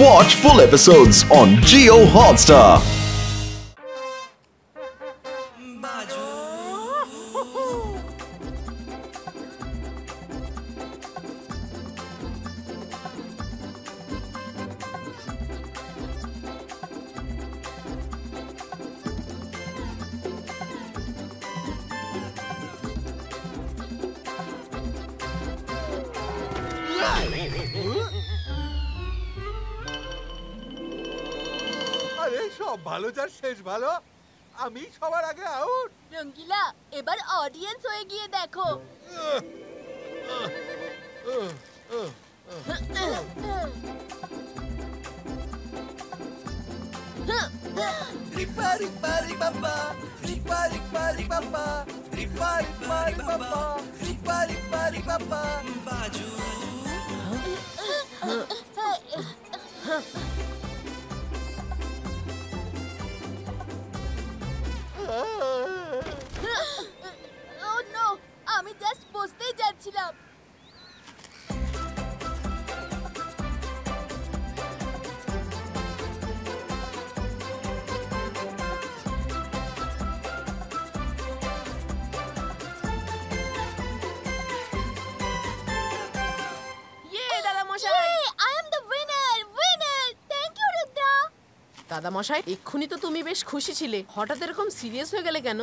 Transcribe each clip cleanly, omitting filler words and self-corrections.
Watch full episodes on Jio Hotstar. আরে সব ভালো যার শেষ ভালো, আমি সবার আগে আউট। রঙ্গিলা, এবার অডিয়েন্স হয়ে গিয়ে দেখো। Oh no, আমি জাস্ট বসতেই যাচ্ছিলাম। দাদা মশাই, এক্ষুনি তো তুমি বেশ খুশি ছিলে, হঠাৎ এরকম সিরিয়াস হয়ে গেলে কেন?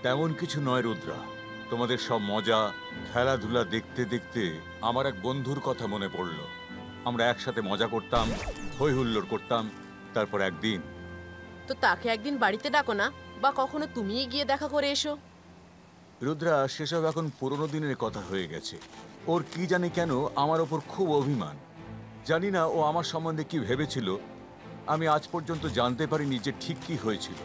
তেমন কিছু নয় রুদ্রা, তোমাদের সব মজা খেলাধুলা দেখতে দেখতে আমার এক বন্ধুর কথা মনে পড়লো। আমরা একসাথে মজা করতাম, হই হুল্লোড় করতাম। তারপর একদিন তো তাকে একদিন বাড়িতে ডাকো না, বা কখনো তুমিই গিয়ে দেখা করে এসো। রুদ্রা, সেসব এখন পুরোনো দিনের কথা হয়ে গেছে। ওর কি জানি কেন আমার ওপর খুব অভিমান। জানি না ও আমার সম্বন্ধে কি ভেবেছিল। আমি আজ পর্যন্ত জানতে পারিনি যে ঠিক কি হয়েছিল।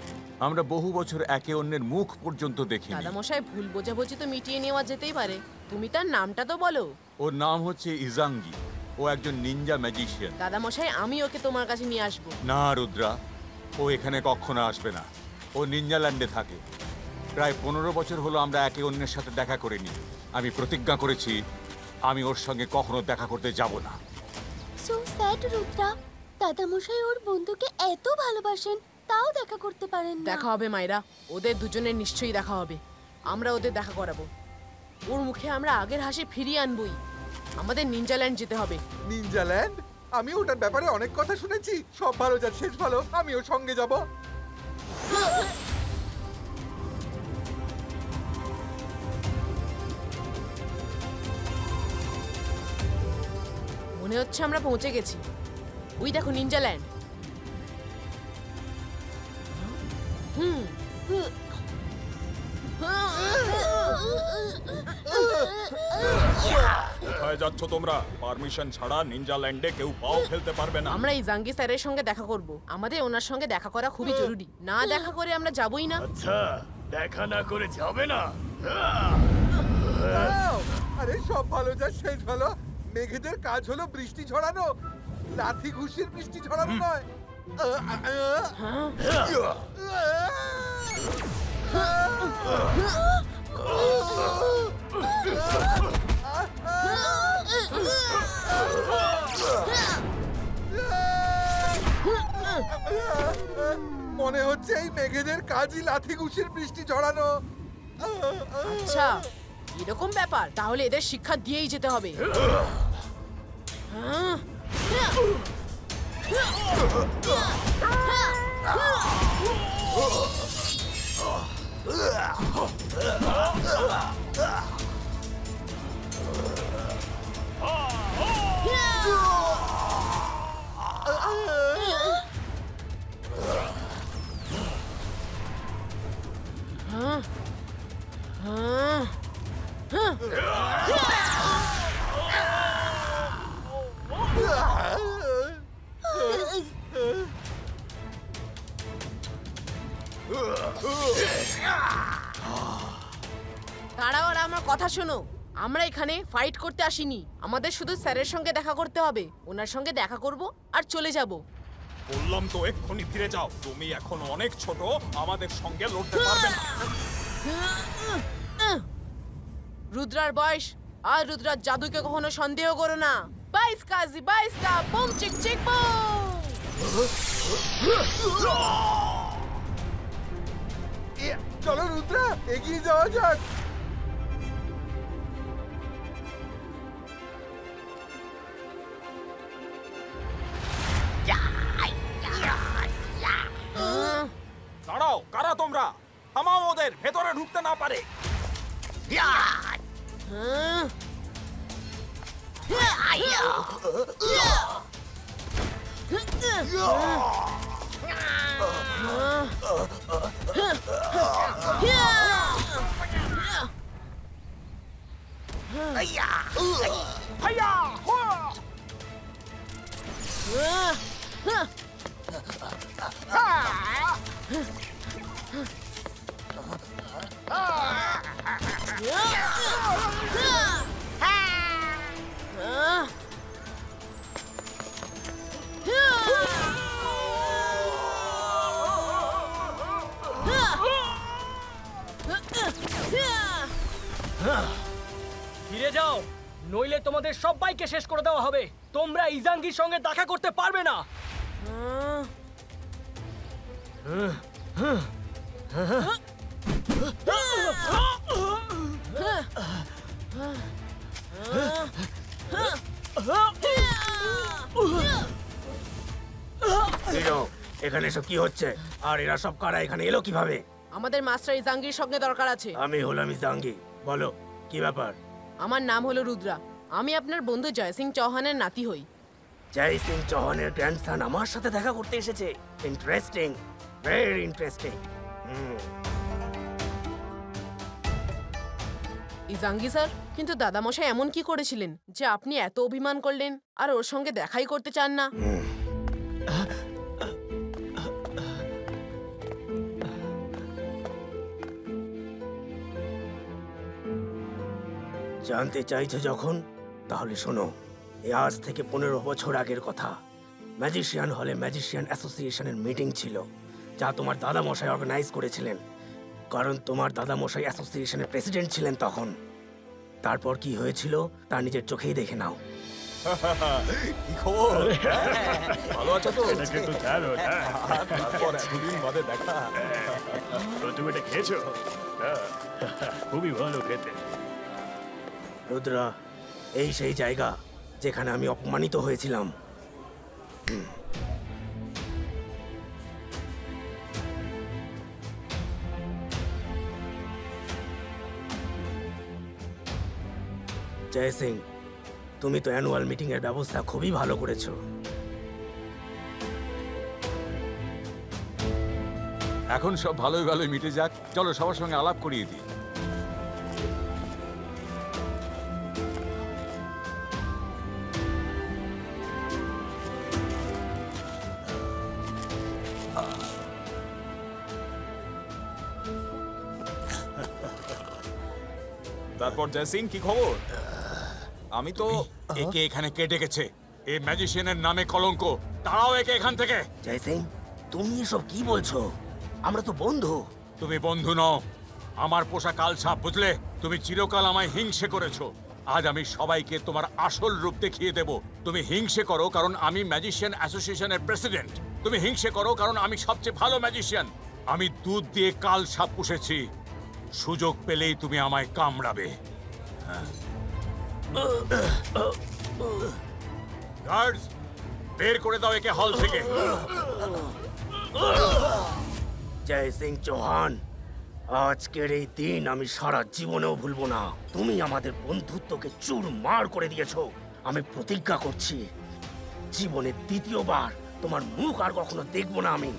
আমরা বহু বছর একে অন্যের মুখ পর্যন্ত দেখিনি। দাদা মশাই, ভুল বোঝাবুঝি তো মিটিয়ে নেওয়া যেতেই পারে। তুমি তার নামটা তো বলো। ওর নাম হচ্ছে ইজাঙ্গি। ও একজন নিনজা ম্যাজিশিয়ান। দাদা মশাই, আমি ওকে তোমার কাছে নিয়ে আসবো। না রুদ্রা, ও এখানে কখনো আসবে না। ও নিনজাল্যান্ডে থাকে। প্রায় 15 বছর হলো আমরা একে অন্যের সাথে দেখা করিনি। আমি প্রতিজ্ঞা করেছি আমি ওর সঙ্গে কখনো দেখা করতে যাব না। সো স্যাড রুদ্রা, দাদামশাই ওর বন্ধুকে এত ভালোবাসেন, তাও দেখা করতে পারেন না। দেখা হবে মাইরা, ওদের দুজনের নিশ্চয়ই দেখা হবে। আমরা ওদের দেখা করাবো। ওর মুখে আমরা আগের হাসি ফিরিয়ে আনবই। আমাদের নিনজাল্যান্ড যেতে হবে। নিনজাল্যান্ড? আমি ওটার ব্যাপারে অনেক কথা শুনেছি। সব ভালো যার শেষ ভালো, আমি ওর সঙ্গে যাব। মনে হচ্ছে আমরা পৌঁছে গেছি। ওই দেখো নিনজাল্যান্ড। কোথায় যাচ্ছ তোমরা? পারমিশন ছাড়া নিনজাল্যান্ডে কেউ পাও ফেলতে পারবে না। আমরা এই জাঙ্গি স্যারের সঙ্গে দেখা করব। আমাদের ওনার সঙ্গে দেখা করা খুবই জরুরি। না দেখা করে আমরা যাবই না। আচ্ছা, দেখা না করে যাবে না? আরে সব ভালো যার শেষ ভালো। মেঘেদের কাজ হলো বৃষ্টি ঝরানো, লাথি ঘুষির বৃষ্টি ঝরানো নয়। মনে হচ্ছে এই মেঘেদের কাজই লাথি ঘুষির বৃষ্টি ঝরানো। আচ্ছা, এরকম ব্যাপার। তাহলে এদের শিক্ষা দিয়েই যেতে হবে। দাঁড়াও, আর আমার কথা শোনো। আমরা এখানে ফাইট করতে আসিনি। আমাদের শুধু স্যারের সঙ্গে দেখা করতে হবে। ওনার সঙ্গে দেখা করব আর চলে যাব। বললাম তো এক্ষুনি ফিরে যাও। তুমি এখন অনেক ছোট, আমাদের সঙ্গে লড়তে পারবে না। রুদ্রার বয়স আর রুদ্রার জাদুকে কখনো সন্দেহ করো না। 22 Kazi 22টা broom chick chick broom. চলো রুদ্রা, এগিয়ে যাওয়া যাক। দাঁড়াও, কারা তোমরা? থামাও ওদের, ভেতরে ঢুকতে না পারে। হাইয়া! হুয়া! ফিরে যাও, নইলে তোমাদের সবাইকে শেষ করে দেওয়া হবে। তোমরা ইজাঙ্গির সঙ্গে দেখা করতে পারবে না। এখানে সব কি হচ্ছে? আর এরা সব কারা এখানে এলো কিভাবে? আমাদের মাস্টার ইজাঙ্গির সঙ্গে দরকার আছে। আমি হলাম ইজাঙ্গি। বলো কি ব্যাপার? আমার নাম হলো রুদ্রা। আমি আপনার বন্ধু জয় সিং চৌহানের নাতি হই। জয় সিং চৌহানের গ্র্যান্ডসন আমার সাথে দেখা করতে এসেছে। Interesting, very interesting. ইজাঙ্গি স্যার, কিন্তু দাদামশাই এমন কি করেছিলেন যে আপনি এত অভিমান করলেন আর ওর সঙ্গে দেখাই করতে চান না? জানতে চাইছো যখন, তাহলে শোনো। এ আজ থেকে 15 বছর আগের কথা। ম্যাজিশিয়ান হলে ম্যাজিশিয়ান অ্যাসোসিয়েশনের মিটিং ছিল, যা তোমার দাদামশাই অর্গানাইজ করেছিলেন, কারণ তোমার দাদামশাই অ্যাসোসিয়েশনের প্রেসিডেন্ট ছিলেন তখন। তারপর কি হয়েছিল তা নিজের চোখেই দেখে নাও। কি খবর? ভালো আছো তো? তারপর এতদিন বাদে দেখা। তুমি এটা খেয়েছো? খুবই ভালো খেতে। রুদ্রা, এই সেই জায়গা যেখানে আমি অপমানিত হয়েছিলাম। জয় সিং, তুমি তো অ্যানুয়াল মিটিং এর ব্যবস্থা খুবই ভালো করেছো। এখন সব ভালোই ভালোই মিটে যাক। চলো সবার সঙ্গে আলাপ করিয়ে দিই। তারপর জয় সিং, কি খবর? আমি তো একে এখানে কে ডেকেছে? এই ম্যাজিশিয়ানের নামে কলঙ্ক। তাড়াও একে এখান থেকে। জয় সিং, তুমি এসব কি বলছো? আমরা তো বন্ধু। তুমি বন্ধু নও, আমার পোষা কাল সাপ, বুঝলে? তুমি চিরকাল আমায় হিংসে করেছো। আজ আমি সবাইকে তোমার আসল রূপ দেখিয়ে দেব। তুমি হিংসে করো কারণ আমি ম্যাজিশিয়ান অ্যাসোসিয়েশনের প্রেসিডেন্ট। তুমি হিংসে করো কারণ আমি সবচেয়ে ভালো ম্যাজিশিয়ান। আমি দুধ দিয়ে কাল সাপ পুষেছি। সুযোগ পেলেই তুমি আমায় কামড়াবে। গার্ডস, বের করে দাও একে হল থেকে। জয় সিং চৌহান, আজকের এই দিন আমি সারা জীবনেও ভুলবো না। তুমি আমাদের বন্ধুত্বকে চুরমার করে দিয়েছো। আমি প্রতিজ্ঞা করছি, জীবনে দ্বিতীয়বার তোমার মুখ আর কখনো দেখবো না আমি।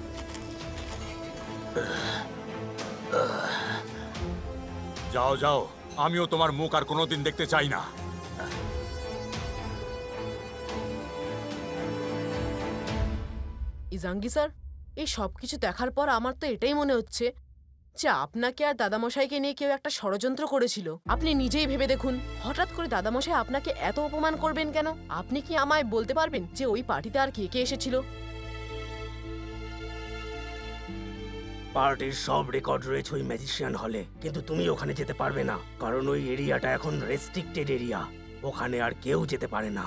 যাও যাও, আমিও তোমার মুখ আর কোনোদিন দেখতে চাই না। ইজাঙ্গি স্যার, এই সব কিছু দেখার পর আমার তো এটাই মনে হচ্ছে যে আপনাকে আর দাদামশাইকে নিয়ে কেউ একটা ষড়যন্ত্র করেছিল। আপনি নিজেই ভেবে দেখুন, হঠাৎ করে দাদামশাই আপনাকে এত অপমান করবেন কেন? আপনি কি আমায় বলতে পারবেন যে ওই পার্টিতে আর কে কে এসেছিল? পার্টির সব রেকর্ড রয়েছে ওই ম্যাজিশিয়ান হলে, কিন্তু তুমি ওখানে যেতে পারবে না, কারণ ওই এরিয়াটা এখন রেস্ট্রিক্টেড এরিয়া। ওখানে আর কেউ যেতে পারে না।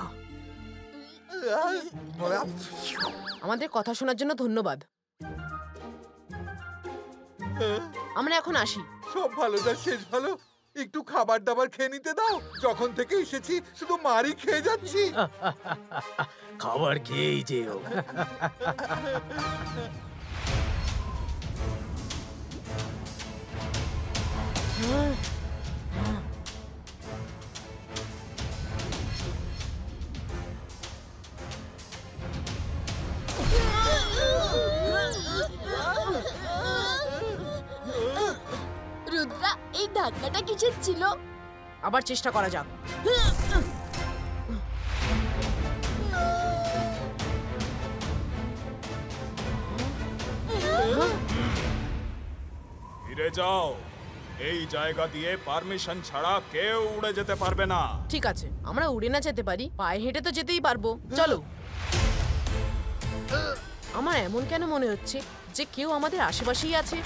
আমাদের কথা শোনার জন্য ধন্যবাদ। আমরা এখন আসি। সব ভালো যা শেষ ভালো, একটু খাবার দাবার খেয়ে নিতে দাও। যখন থেকে এসেছি শুধু মারই খেয়ে যাচ্ছি। খাবার খেয়েই যেও। রুদ্রা, এই ধাক্কাটা কিসের ছিল? আবার চেষ্টা করা যাক। ফিরে যাও। এই জায়গা দিয়ে পারমিশন ছাড়া কেউ উড়ে যেতে পারবে না। ঠিক আছে, আমরা উড়ে না যেতে পারি, পায়ে হেঁটে তো যেতেই পারবো। চলো। আমার এমন কেন মনে হচ্ছে যে কেউ আমাদের আশেপাশেই আছে?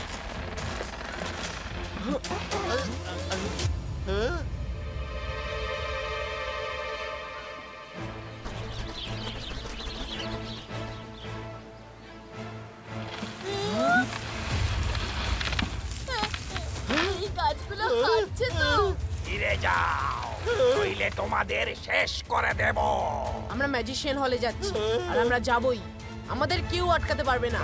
এই গাছগুলো হাঁটছে তো। ফিরে যাও, নইলে তোমাদের শেষ করে দেব। আমরা ম্যাজিশিয়ান হলে যাচ্ছি, আর আমরা যাবই। আমাদের কেউ আটকাতে পারবে না।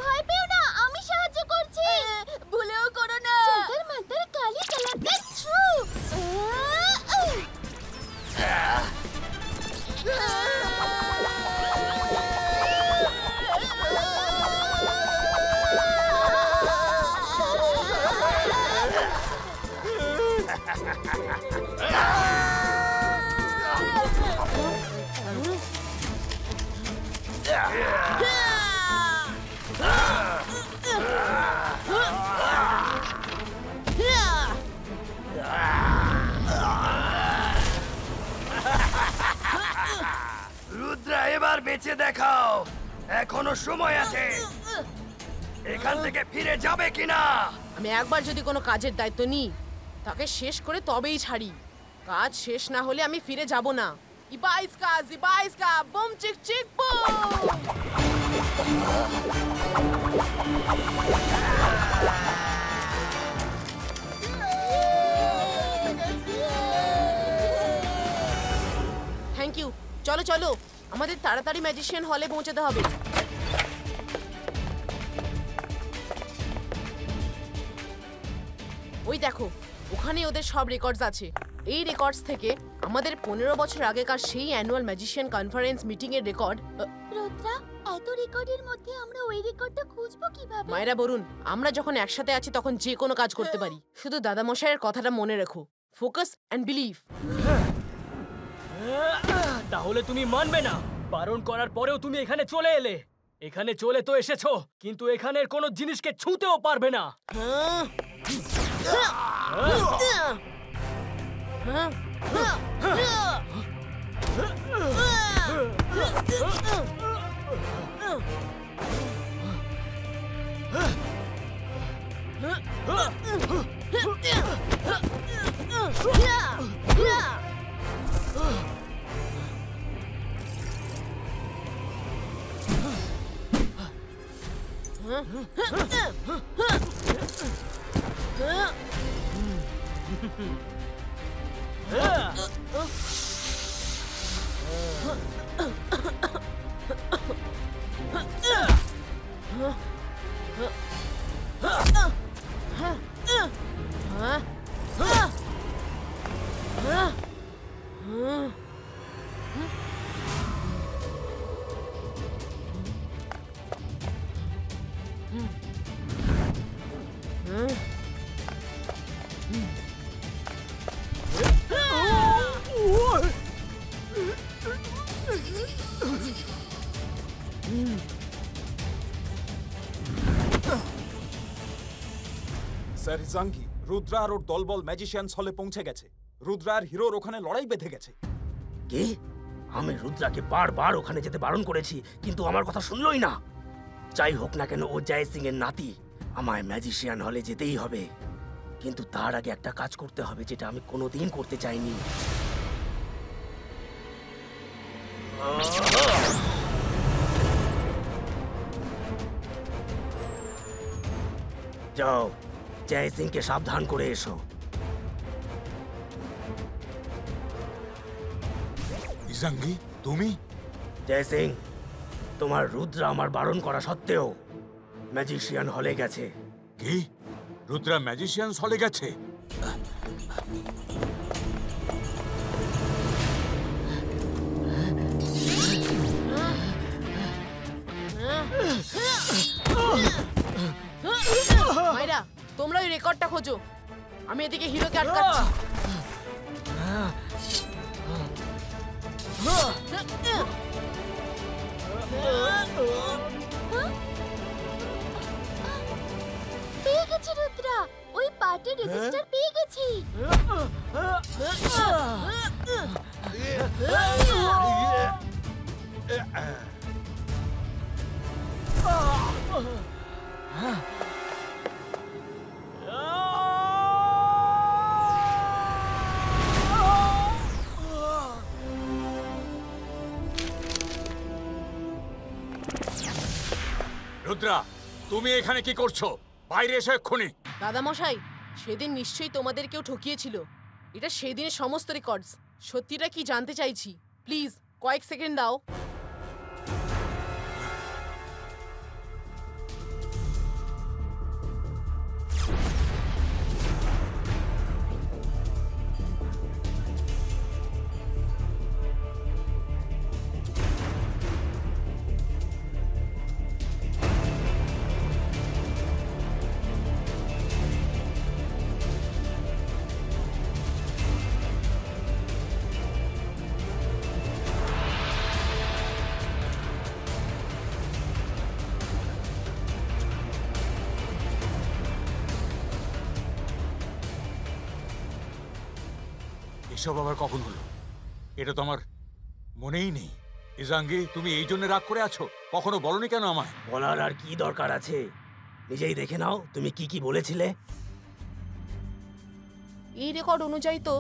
ভয় পেও না, আমি সাহায্য করছি। ভুলেও করো না। জাদর মাদর কালি চালাতে ছু। রুদ্রা, এবার বেঁচে দেখাও, এখনো সময় আছে। এখান থেকে ফিরে যাবে কিনা? আমি একবার যদি কোনো কাজের দায়িত্ব নিই, তাকে শেষ করে তবেই ছাড়ি। কাজ শেষ না হলে আমি ফিরে যাব না। ইবাইস্কা boom chick chick boom. Thank you. চলো চলো, আমাদের তাড়াতাড়ি ম্যাজিশিয়ান হলে পৌঁছাতে হবে। ওই দেখো, ওখানে ওদের সব রেকর্ডস আছে। এই রেকর্ডস থেকে আমাদের 15 বছর আগেকার সেই অ্যানুয়াল ম্যাজিশিয়ান কনফারেন্স মিটিং এর রেকর্ড। রুদ্রা, এত রেকর্ডের মধ্যে আমরা ওই রেকর্ডটা খুঁজবো কিভাবে? মায়েরা বরুণ, আমরা যখন একসাথে আছি তখন যে কোনো কাজ করতে পারি। শুধু দাদামশাইয়ের কথাটা মনে রেখো, ফোকাস অ্যান্ড বিলিভ। তাহলে তুমি মানবে না? বারণ করার পরেও তুমি এখানে চলে এলে। এখানে চলে তো এসেছো, কিন্তু এখানের কোনো জিনিসকে ছুঁতেও পারবে না। স্যার ইজাঙ্গি, রুদ্রা আর ওর দলবল ম্যাজিশিয়ানস হলে পৌঁছে গেছে। রুদ্রা আর হিরোর ওখানে লড়াই বেঁধে গেছে। কি? আমি রুদ্রাকে বারবার ওখানে যেতে বারণ করেছি, কিন্তু আমার কথা শুনলই না। যাই হোক না কেন, ও জয় সিং এর নাতি। আমায় ম্যাজিশিয়ান হলে যেতেই হবে, কিন্তু তার আগে একটা কাজ করতে হবে যেটা আমি কোনোদিন করতে চাইনি। যাও, জয় সিংকে সাবধান করে এসো। ইজাঙ্গি, তুমি? জয় সিং, তোমার রুদ্রা আমার বারণ করা সত্ত্বেও ম্যাজিশিয়ান হলে গেছে। কি? রুদ্রা ম্যাজিশিয়ানস হলে গেছে? মাইরা, তোমরা ওই রেকর্ডটা খোঁজো, আমি এদিকে হিরোকে আটকাচ্ছি। পেয়ে গেছি রুদ্রা, ওই পার্টির রেজিস্টার পেয়ে গেছি। রুদ্রা, তুমি এখানে কি করছো? বাইরে এসো এক্ষুনি। দাদামশাই, সেদিন নিশ্চয়ই তোমাদের কেউ ঠকিয়েছিল। এটা সেই দিনের সমস্ত রেকর্ডস। সত্যিটা কি জানতে চাইছি, প্লিজ কয়েক সেকেন্ড দাও। এসব আবার কখন হলো? এটা তো আমার মনেই নেই। ইজাঙ্গি, তুমি এই জন্য রাগ করে আছো? কখনো বলনি কেন আমায়? বলার আর কি দরকার আছে? নিজেই দেখে নাও তুমি কি কি বলেছিলে। এই রেকর্ড অনুযায়ী তো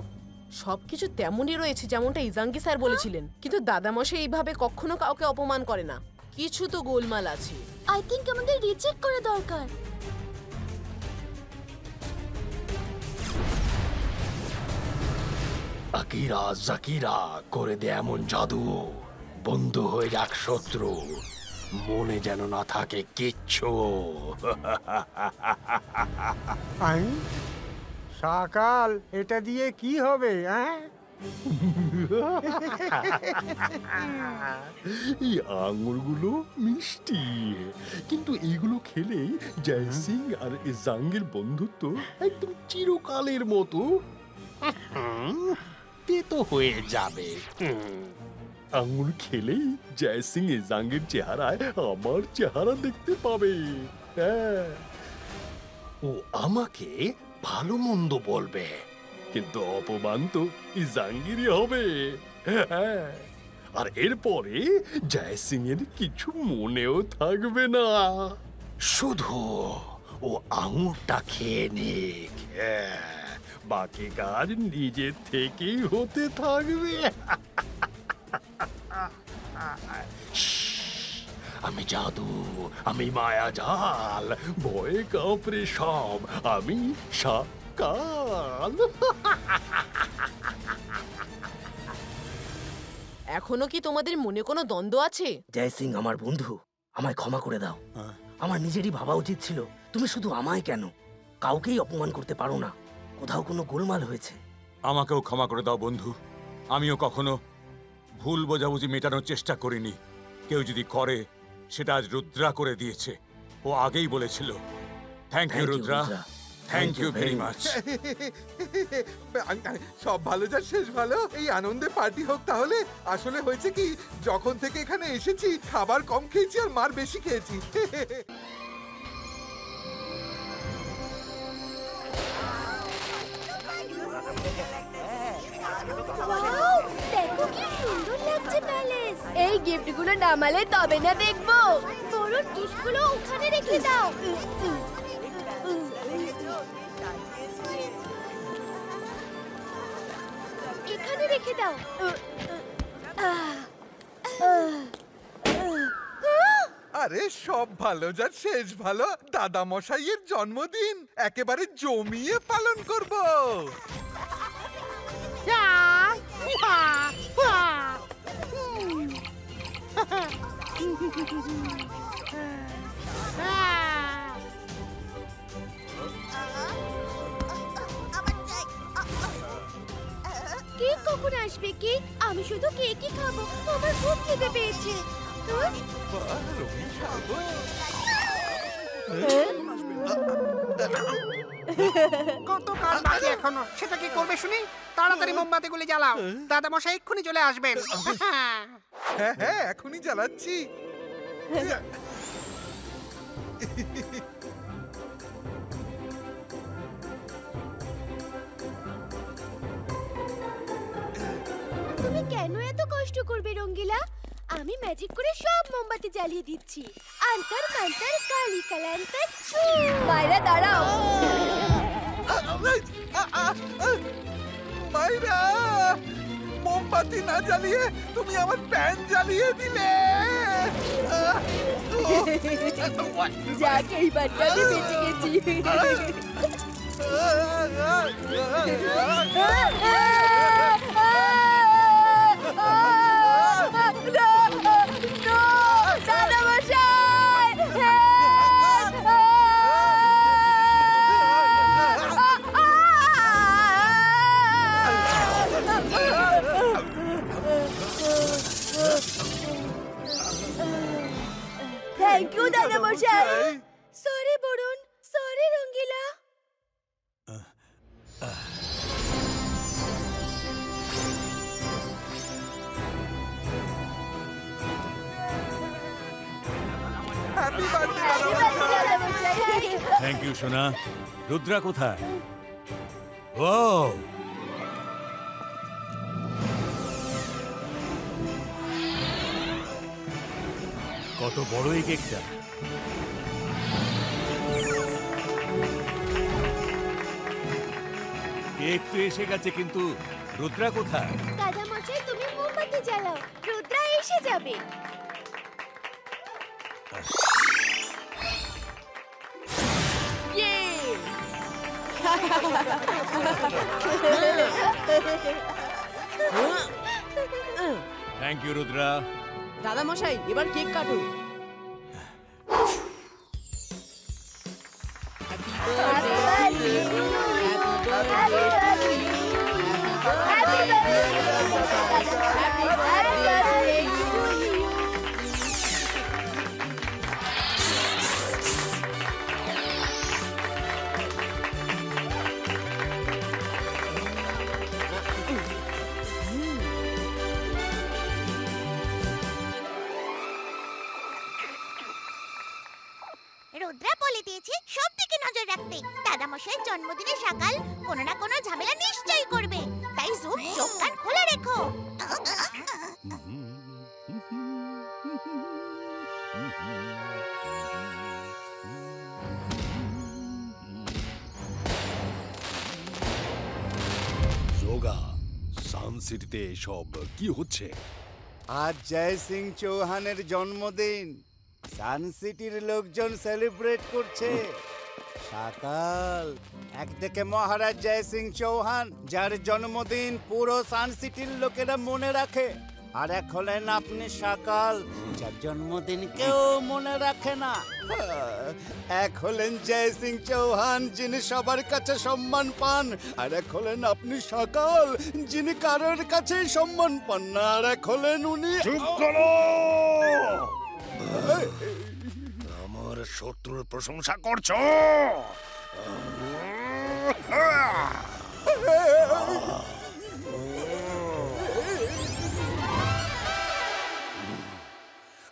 সবকিছু তেমনই রয়েছে যেমনটা ইজাঙ্গি স্যার বলেছিলেন, কিন্তু দাদামশাই এইভাবে কখনো কাউকে অপমান করে না। কিছু তো গোলমাল আছে। আই থিংক আমাদের রিচেক করা দরকার। আকিরা জাকিরা করে দে এমন জাদু, বন্ধু হয়ে যাক শত্রু, মনে যেন না থাকে কিচ্ছু। সকাল, এটা দিয়ে কি হবে? এই আঙুরগুলো মিষ্টি, কিন্তু এগুলো খেলেই জয় সিং আর জাঙ্গের বন্ধুত্ব একদম চিরকালের মতো তেতো হয়ে যাবে। আঙুর খেলেই জয় সিং জাঙ্গের চেহারায় আমার চেহারা দেখতে পাবে। হ্যাঁ, ও আমাকে ভালো মন্দ বলবে, কিন্তু অপমান তো জাঙ্গিরই হবে। হ্যাঁ, আর এরপরে জয় সিং এর কিছু মনেও থাকবে না, শুধু ও আঙুরটা খেয়ে নিক। হ্যাঁ, বাকি কাজ নিজের থেকেই হতে থাকবে। আমি জাদু, আমি মায়াজাল, ভয়ে কাঁপড়ে সব, আমি সাকাল। এখনো কি তোমাদের মনে কোনো দ্বন্দ্ব আছে? জয় সিং আমার বন্ধু, আমায় ক্ষমা করে দাও। আমার নিজেরই ভাবা উচিত ছিল। তুমি শুধু আমায় কেন, কাউকেই অপমান করতে পারো না। কোথাও কোনো গোলমাল হয়েছে। আমাকেও ক্ষমা করে দাও বন্ধু। আমিও কখনো ভুল বোঝাবুঝি মেটানোর চেষ্টা করিনি। কেউ যদি করে, সেটা আজ রুদ্রা করে দিয়েছে। ও আগেই বলেছিল। Thank you Rudra, thank you very much. সব ভালো যার শেষ ভালো। এই আনন্দে পার্টি হোক তাহলে। আসলে হয়েছে কি, যখন থেকে এখানে এসেছি খাবার কম খেয়েছি আর মার বেশি খেয়েছি। গিফটগুলো নামালে তবে না দেখবো। বরুণ গিফটগুলো ওখানে রেখে দাও। এখানে রেখে দাও। আরে সব ভালো যার শেষ ভালো। দাদা মশাইয়ের জন্মদিন একেবারে জমিয়ে পালন করব। কেক কখন আসবে? কেক? আমি শুধু কেকই খাবো, আমার খুব খিদে পেয়েছে। কত কাজ বাকি এখনো, সেটা কি করবে শুনি? তাড়াতাড়ি মোমবাতিগুলি জ্বালাও, দাদা মশাই এক্ষুনি চলে আসবেন। হ্যাঁ হ্যাঁ, এখনই জ্বালাচ্ছি। তুমি কেন এত কষ্ট করবে রঙ্গিলা? আমি ম্যাজিক করে সব মোমবাতি জ্বালিয়ে দিচ্ছি। আন্তর মন্তর কালি কালান্তর ছু। মায়েরা দাঁড়াও। মাইরা, মোমবাতি না জ্বালিয়ে তুমি আমার প্যান জ্বালিয়ে দিলে। যাক, এইবারটা আমি বেঁচে গেছি। থ্যাংক ইউ দাদা মশাই। সরি বরুণ, সরি রঙ্গিলা। হ্যাপি বার্থডে দাদা মশাই। থ্যাংক ইউ সোনা। রুদ্রা কোথায়? ও কত বড় এই কেকটা! কেক তো এসে গেছে, কিন্তু রুদ্রা কোথায়? দাদা মশাই, তুমি মোমবাতি জ্বালাও, রুদ্রা এসে যাবে। Thank you Rudra. দাদা মশাই, এবার কেক কাটুন। রুদ্রা বলে দিয়েছে সব দিকে নজর রাখতে। দাদা মশাইয়ের জন্মদিনে সকাল কোনো না কোনো ঝামেলা নিশ্চয়ই করবে, তাই চোখ কান খোলা রেখো। যোগা, সান সিটিতে সব কি হচ্ছে? আজ জয় সিং চৌহানের জন্মদিন। সান সিটির লোকজন সেলিব্রেট করছে। সকাল একদিকে মহারাজ জয় সিং চৌহান, যার জন্মদিন পুরো সান সিটির লোকেরা মনে রাখে, আর এক হলেন আপনি সকাল, যার জন্মদিন কেউ মনে রাখে না। এক হলেন জয় সিং চৌহান, যিনি সবার কাছে সম্মান পান, আর এক হলেন আপনি সকাল, যিনি কারোর কাছেই সম্মান পান না, আর এক হলেন উনি। চুপ করো! আমার শত্রুর প্রশংসা করছো?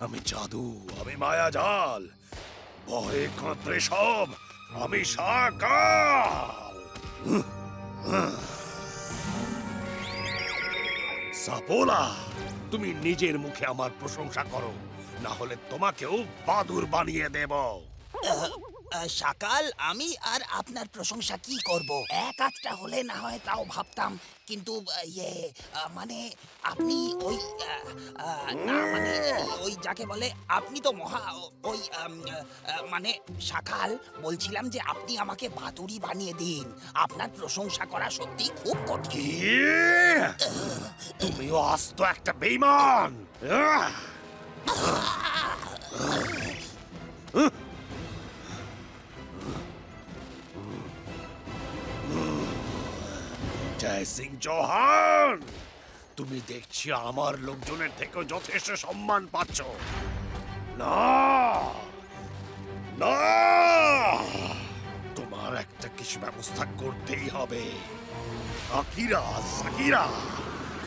আমি জাদু, আমি মায়াজাল, ভয়ে কাঁপে সব, আমি সকাল। সাপোলা, তুমি নিজের মুখে আমার প্রশংসা করো, না হলে তোমাকেও বাদুর বানিয়ে দেব। সকাল, আমি আর আপনার প্রশংসা কি করব? এক আধটা হলে না হয় তাও ভাবতাম, কিন্তু মানে আপনি ওই না মানে ওই যাকে বলে আপনি তো মহা ওই মানে সকাল, বলছিলাম যে আপনি আমাকে বাদুড়ি বানিয়ে দিন। আপনার প্রশংসা করা সত্যি খুব কঠিন। তুমিও আস্ত একটা বেঈমান। জয় সিং চৌহান, তুমি দেখছি আমার লোকজনের থেকেও যথেষ্ট সম্মান পাচ্ছ। না না, তোমার একটা কিছু ব্যবস্থা করতেই হবে। Akira Shakira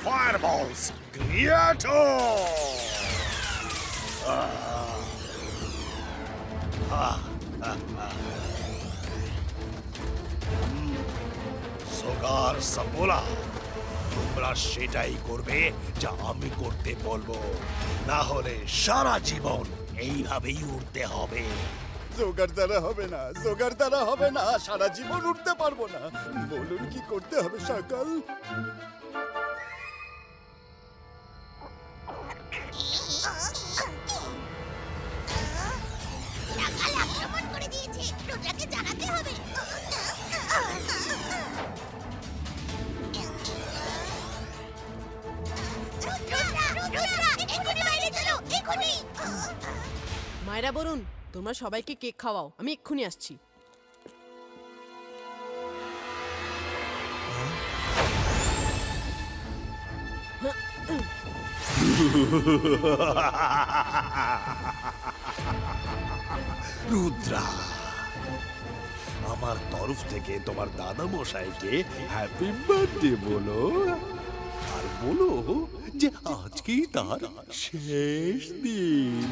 ফায়ারবলস ক্রিয়েটো। সোগার সাপোলা, তোমরা সেটাই করবে যা আমি করতে বলবো, না হলে সারা জীবন এইভাবেই উঠতে হবে। জোগাড় দ্বারা হবে না, জোগাড় দ্বারা হবে না, সারা জীবন উঠতে পারবো না। বলুন কি করতে হবে সকাল? আক্রমণ করে দিয়েছে, রুদ্রাকে জানাতে হবে। মায়েরা বলুন, তোমরা সবাইকে কেক খাওয়াও, আমি এক্ষুনি আসছি। রুদ্রা, আমার তরফ থেকে তোমার দাদা মশাইকে হ্যাপি বার্থডে বলো, আর বলো যে আজকেই তার শেষ দিন।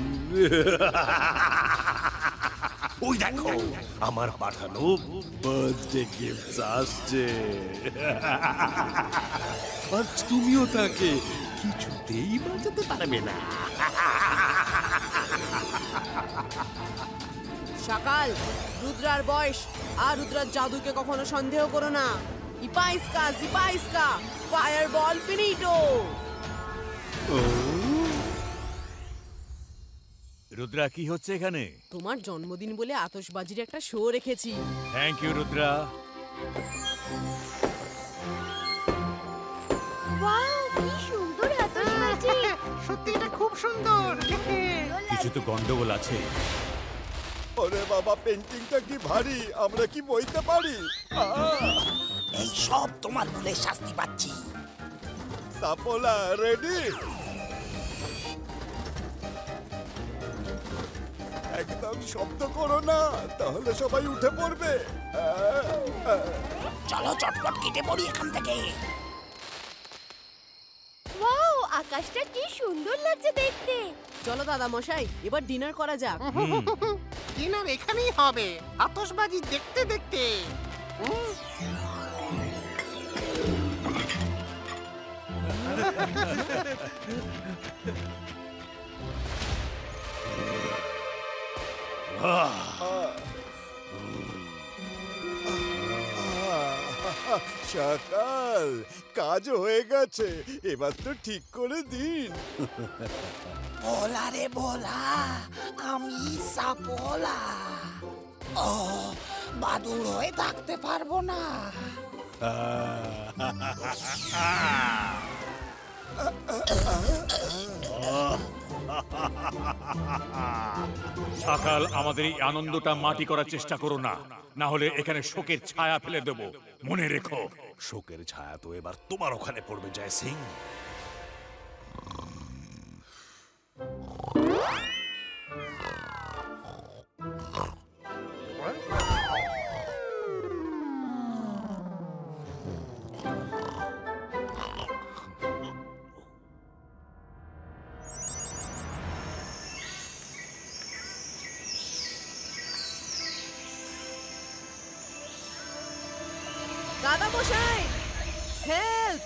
ওই দেখো, আমার পাঠানো বার্থডে গিফট আসছে। আজ তুমিও তাকে কিছুতেই বাঁচাতে পারবে না। সকাল, রুদ্রার বয়স আর রুদ্রার জাদুকে কখনো সন্দেহ করো না। ইপাইস্কা জিপাইস্কা ফায়ারবল ফিনিটো। রুদ্রা, কি হচ্ছে এখানে? তোমার জন্মদিন বলে আতশবাজির একটা শো রেখেছি। Thank you Rudra. ওয়াও, কি সুন্দর আতশবাজি! সত্যি এটা খুব সুন্দর। কিছু তো গন্ডগোল আছে। ওরে বাবা, পেন্টিংটা কি ভারী, আমরা কি বইতে পারি? এই সব তোমার ভুলে শাস্তি পাচ্ছি। সাপোলা রেডি? একদম শব্দ করো না, তাহলে সবাই উঠে পড়বে। চলো চটপট কেটে পড়ি এখান থেকে। ওয়াও, আকাশটা কি সুন্দর লাগছে দেখতে। চলো দাদা মশাই, এবার ডিনার করা যাক। ডিনার এখানেই হবে, আতশবাজি দেখতে দেখতে। সকাল, কাজ হয়ে গেছে, এবার তো ঠিক করে দিন। ভোলা রে ভোলা, আমি সাপোলা। ও, বাদুড় হয়ে থাকতে পারবো না। সকাল, আমাদের এই আনন্দটা মাটি করার চেষ্টা করো না, না হলে এখানে শোকের ছায়া ফেলে দেব। মনে রেখো, শোকের ছায়া তো এবার তোমার ওখানে পড়বে জয় সিং। দাদা মশাই, হেল্প!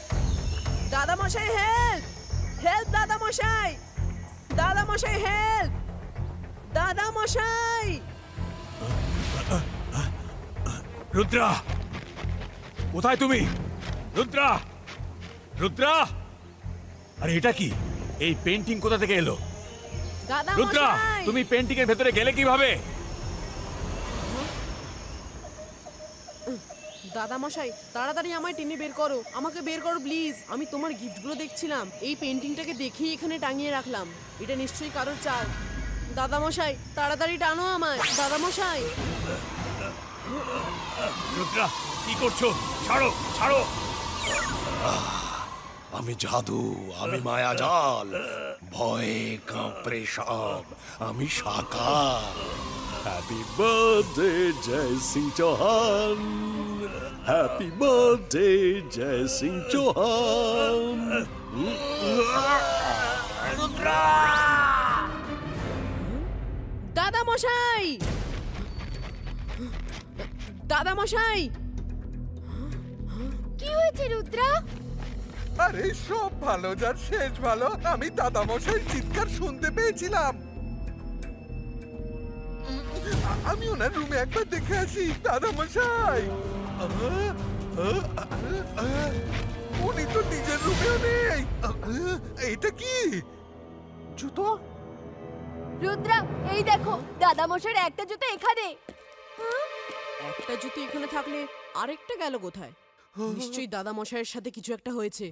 দাদামশাই হেল্প! হেল্প দাদামশাই! দাদামশাই হেল্প! দাদামশাই! রুদ্রা, কোথায় তুমি? রুদ্রা, রুদ্রা! আরে এটা কি? এই পেন্টিং কোথা থেকে এলো? রুদ্রা, তুমি পেন্টিং এর ভেতরে গেলে কিভাবে? দাদামশাই, তাড়াতাড়ি আমায় টেনে বের করো, আমাকে বের করো প্লিজ। আমি তোমার গিফটগুলো দেখছিলাম, এই পেন্টিংটাকে দেখেই এখানে টাঙিয়ে রাখলাম। এটা নিশ্চয়ই কারোর চাল। দাদামশাই, তাড়াতাড়ি টানো আমায়। দাদামশাই! রুদ্রা, কি করছো? ছাড়ো, ছাড়ো! আমি জাদু, আমি মায়াজাল, ভয়ে কাঁপড়ে সব, আমি সাকার। হ্যাপি বার্থডে জয় সিং চৌহান, হ্যাপি বার্থডে জয় সিং চৌহান। দাদামশাই! দাদামশাই! কি হয়েছে রুদ্রা? আরে সব ভালো যার শেষ ভালো। আমি দাদামশাইয়ের চিৎকার শুনতে পেয়েছিলাম। আমি ওনার রুমে একবার দেখে আসি। দাদামশাই, উনি তো নিজের রুমেও নেই। এইটা কি? জুতো? রুদ্রা, এই দেখো দাদামশাইয়ের একটা জুতো এখানে। একটা জুতো এখানে থাকলে আরেকটা গেল কোথায়? নিশ্চয়ই দাদামশাইয়ের সাথে কিছু একটা হয়েছে।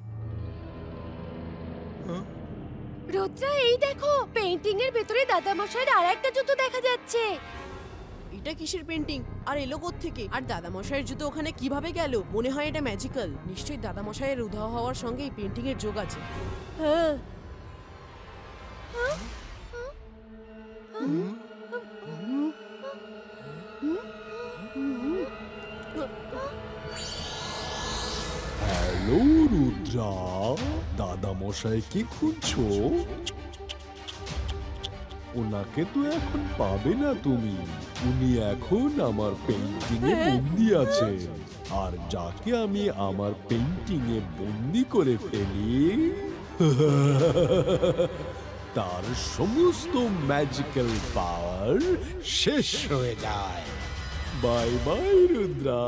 রুদ্রা, এই দেখো পেইন্টিং এর ভেতরে দাদামশাইয়ের আরেকটা জুতো দেখা যাচ্ছে। এটা কিসের পেন্টিং আর এলো কোত্থেকে? আর দাদামশাইয়ের জুতো ওখানে কিভাবে গেল? মনে হয় এটা ম্যাজিক্যাল। নিশ্চয়ই দাদামশাইয়ের উধাও হওয়ার সঙ্গে এই পেন্টিং এর যোগ আছে। হ্যাঁ। হ্যালো রুদ্রা, দাদা মশাইকে খুঁজছো? ওনাকে তো এখন পাবে না তুমি। উনি এখন আমার পেইন্টিং এ বন্দি আছেন। আর যাকে আমি আমার পেইন্টিং এ বন্দি করে ফেলি তার সমস্ত ম্যাজিক্যাল পাওয়ার শেষ হয়ে যায়। Bye bye Rudra.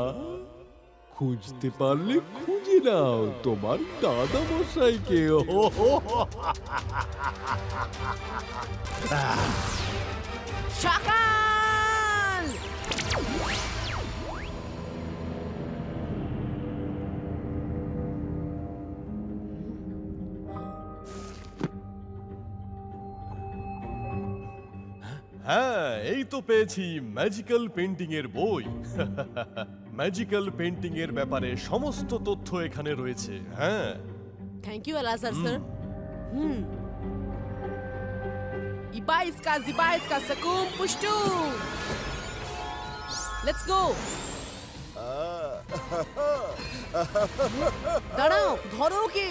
খুঁজতে পারলে খুঁজে নাও তোমার দাদা মশাইকে। সকাল! হ্যাঁ, এই তো পেয়েছি ম্যাজিক্যাল পেইন্টিং এর বই। ম্যাজিক্যাল পেইন্টিং এর ব্যাপারে সমস্ত তথ্য এখানে রয়েছে। হ্যাঁ, থ্যাংক ইউ আলাজার sir. Iba iska sakum pushtu. Let's go. দাঁড়াও, ধরো ওকে।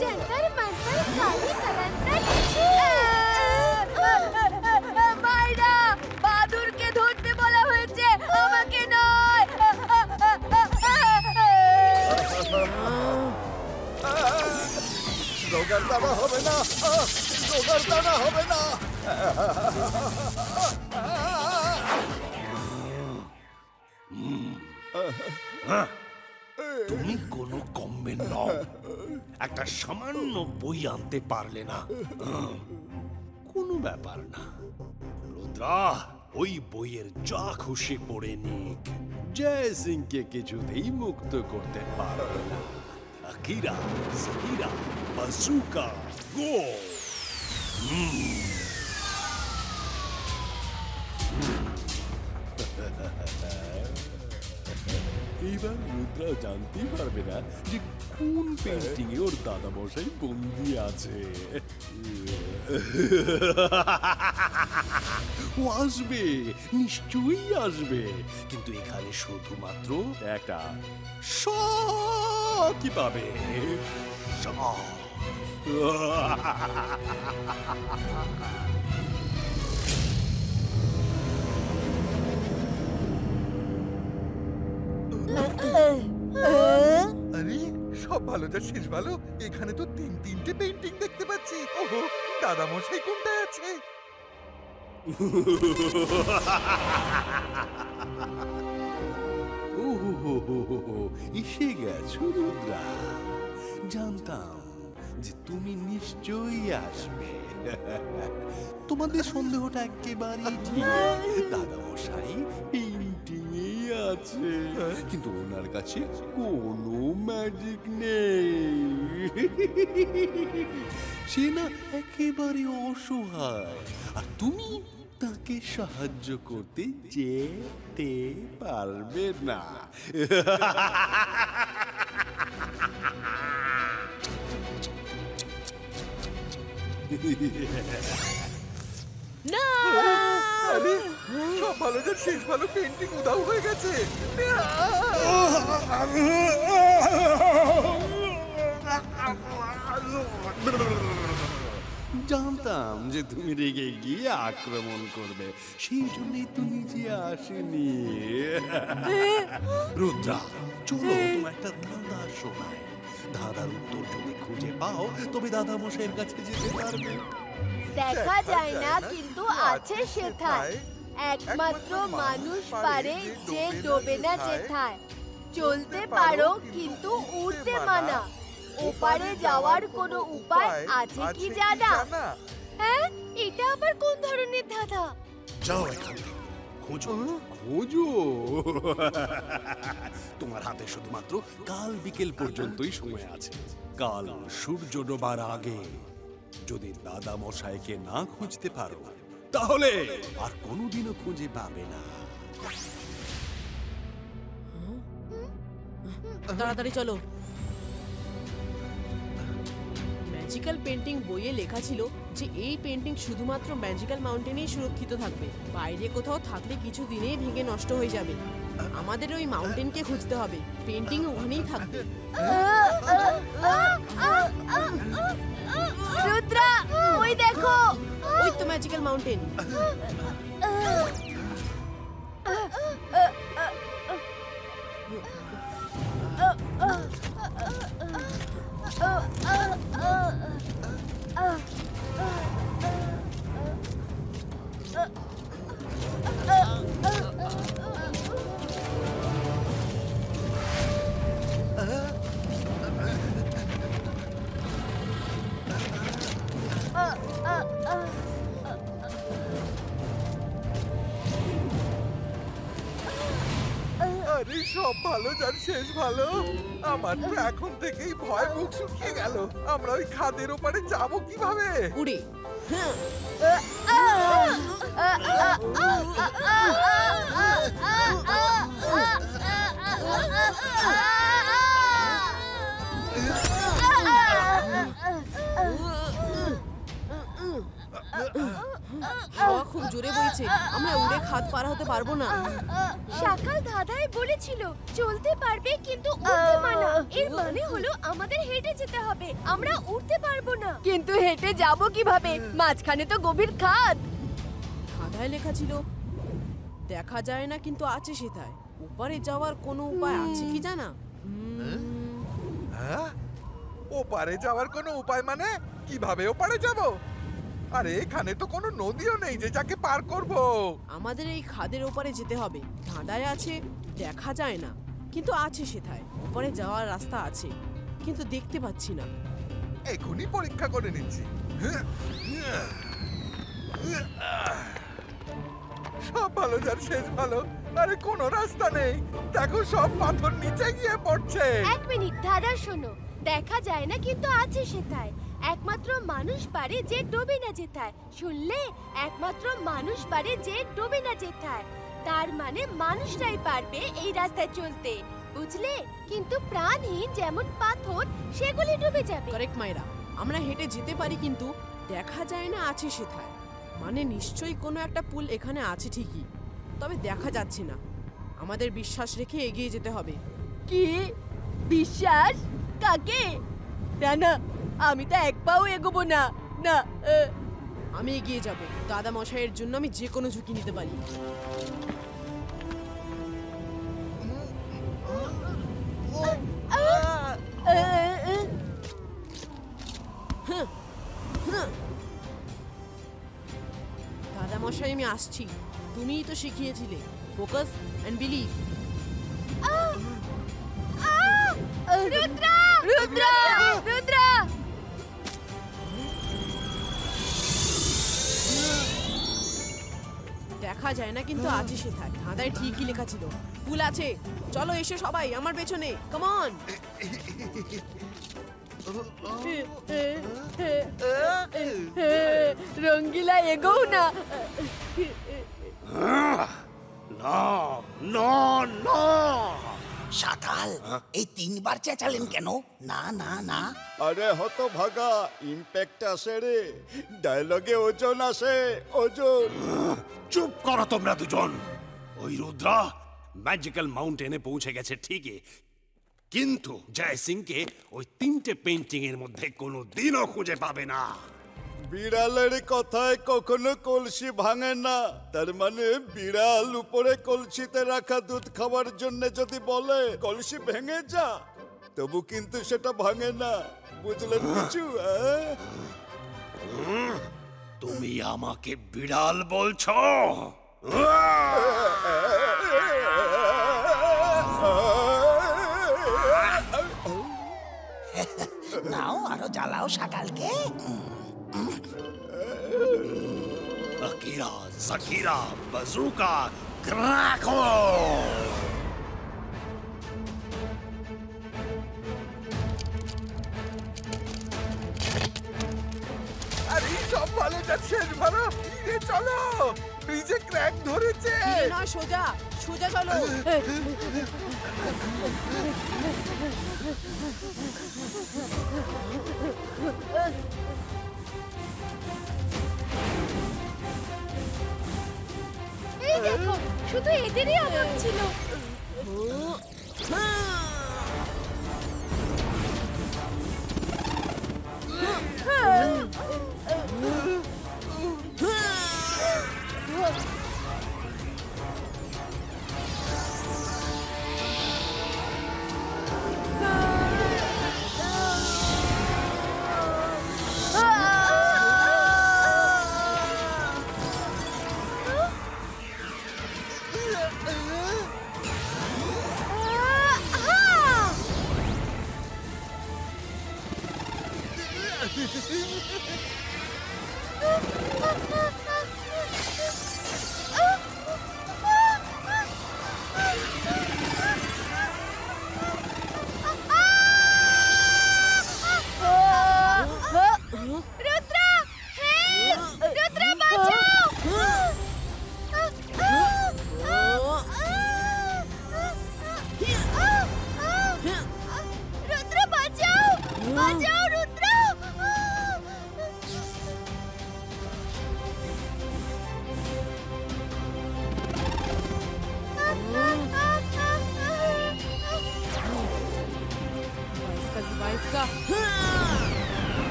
जंतर मंतर काली कलंतर মাইরা, বাদুরকে ধরতে বলা হয়েছে, আমাকে নয়। রোগার দানা হবে না, রোগার দানা হবে না। তুমি কোনো কমবে নও, একটা সামান্য বই আনতে পারলে না, কোনো ব্যাপার না। রুদ্রা ওই বইয়ের যা খুশি পড়ে নিক, জয় সিংকে কিছুতেই মুক্ত করতে পারবে না। আকিরা, সাকিরা, বাজুকা, গো! এইবার রুদ্রা জানতেই পারবে না যে কোন পেইন্টিং এ ওর দাদা মশাই বন্দি আছে। ও আসবে, নিশ্চয়ই আসবে, কিন্তু এখানে শুধুমাত্র একটা শখই পাবে। শখ। আরে সব ভালো যা শেষ ভালো, এখানে তো তিনটে পেন্টিং দেখতে পাচ্ছি। ওহো, দাদা মশাই কোনটায় আছে? এসে গেছো রুদ্রা। জানতাম যে তুমি নিশ্চয়ই আসবে। তোমাদের সন্দেহটা একেবারেই ঠিক। দাদা মশাই পেইন্টিংই আছে, কিন্তু ওনার কাছে কোনো ম্যাজিক নেই। সে না একেবারে অসহায়, আর তুমি তাকে সাহায্য করতে যেতে পারবে না। না, আরে সব ভালো যা শেষ ভালো, পেন্টিং উধাও হয়ে গেছে। জানতাম যে তুমি রেগে গিয়ে আক্রমণ করবে, সেই জন্যই তুমি যে আসেনি। রুদ্রা, চলো তোমার একটা ধাঁধা শোনাই। ধাঁধার উত্তর যদি খুঁজে পাও তবে দাদা মশাইয়ের কাছে যেতে পারবে। দেখা যায় না কিন্তু আছে সেথায়, একমাত্র মানুষ পারে যে ডোবে না যেথায়। চলতে পারো কিন্তু উড়তে মানা, ওপারে যাওয়ার কোনো উপায় আছে কি জানা? হ্যাঁ, এটা আবার কোন ধরনের ধাঁধা? যাও এখান থেকে, খোঁজো খোঁজো। তোমার হাতে শুধুমাত্র কাল বিকেল পর্যন্তই সময় আছে। কাল সূর্য ডোবার আগে যদি দাদা মশাইকে না খুঁজতে পারো তাহলে আর কোনোদিনও খুঁজে পাবে না। তাড়াতাড়ি চলো। ম্যাজিক্যাল পেন্টিং বইয়ে লেখা ছিল যে এই পেন্টিং শুধুমাত্র ম্যাজিক্যাল মাউন্টেনেই সুরক্ষিত থাকবে, বাইরে কোথাও থাকলে কিছু দিনেই ভেঙে নষ্ট হয়ে যাবে। আমাদের ওই মাউন্টেনকে খুঁজতে হবে, পেন্টিং ওখানেই থাকবে। রুদ্রা, ওই দেখো, ওই তো ম্যাজিক্যাল মাউন্টেন। আরে সব ভালো যার শেষ ভালো, আমার তো এখন থেকেই ভয় বুক শুকিয়ে গেল। আমরা ওই খাদের ওপারে যাবো কিভাবে? উড়ে। হাওয়া খুব জোরে বইছে, আমরা উড়ে খাদ পার হতে পারবো না। সকাল দাদাই বলেছিল চলতে পারবে কিন্তু উড়তে মানা। এর মানে হলো আমাদের হেঁটে যেতে হবে, আমরা উড়তে পারবো না। কিন্তু হেঁটে যাব কিভাবে? মাঝখানে তো গভীর খাদ। ধাঁধায় লেখা ছিল দেখা যায় না কিন্তু আছে সেথায়, ওপারে যাওয়ার কোনো উপায় আছে কি জানা? হ্যাঁ, ওপারে যাওয়ার কোনো উপায় মানে কিভাবে ওপারে যাব? আরে এখানে তো কোনো নদীও নেই যে যাকে পার করব। আমাদের এই খাদের ওপারে যেতে হবে। ধাঁধায় আছে দেখা যায় না কিন্তু আছে সেথায়, ওপারে যাওয়ার রাস্তা আছে কিন্তু দেখতে পাচ্ছি না। এখনই পরীক্ষা করে নিচ্ছি। সব ভালো যার শেষ ভালো, আরে কোনো রাস্তা নেই, দেখো সব পাথর নিচে গিয়ে পড়ছে। এক মিনিট, দাদা শোনো, দেখা যায় না কিন্তু আছে সেথায়, একমাত্র মানুষ পারে যে ডোবে না যেথায়। শুনলে, একমাত্র মানুষ পারে যে ডোবে না যেথায়, তার মানে মানুষরাই পারবে এই রাস্তায় চলতে, বুঝলে? কিন্তু প্রাণহীন যেমন পাথর সেগুলি ডুবে যাবে। কারেক্ট মাইরা, আমরা হেঁটে যেতে পারি কিন্তু দেখা যায় না আছে সেথায়, মানে নিশ্চয়ই কোনো একটা পুল এখানে আছে ঠিকই, তবে দেখা যাচ্ছে না। আমাদের বিশ্বাস রেখে এগিয়ে যেতে হবে। কি বিশ্বাস? কাকে? না না, আমি তো এক পাও এগোবো না। না, আমি এগিয়ে যাব। দাদা মশাইয়ের জন্য আমি যে কোনো ঝুঁকি নিতে পারি। দাদা মশাই আমি আসছি। তুমিই তো শিখিয়েছিলে focus and believe. Rudra, Rudra, Rudra. দেখা যায় না কিন্তু আজই সে থাকে। ধাঁধায় ঠিকই লেখা ছিল। ফুল আছে, চলো এসো সবাই আমার পেছনে, কাম অন। রঙ্গিলা এগোও না। শাকাল এই 3 বার চেঁচালেন কেন? না না না। আরে হতভাগা, ইম্প্যাক্ট আসে রে, ডায়লগে ওজন আসে, ওজন। চুপ করো তোমরা দুজন। ওই রুদ্রা ম্যাজিক্যাল মাউন্টেনে পৌঁছে গেছে ঠিকই, কিন্তু জয় সিংকে ওই 3টে পেইন্টিং এর মধ্যে কোনো দিনও খুঁজে পাবে না। বিড়ালের কথায় কখনো কলসি ভাঙে না, তার মানে বিড়াল উপরে কলসিতে রাখা দুধ খাওয়ার জন্য যদি বলে কলসি ভেঙে যা, তবু কিন্তু সেটা ভাঙে না। বুঝলেন কিছু? তুমি আমাকে বিড়াল বলছো? নাও আরো জ্বালাও শাকালকে। Akira, জাকিরা, বাজুকা, Krakow. আরে সব ভালো যাচ্ছে, ভালো। রে চলো, ব্রিজে ক্র্যাক ধরেছে। না সোজা সোজা চলো। এই দেখো, শুধু এদেরই অভাব ছিল।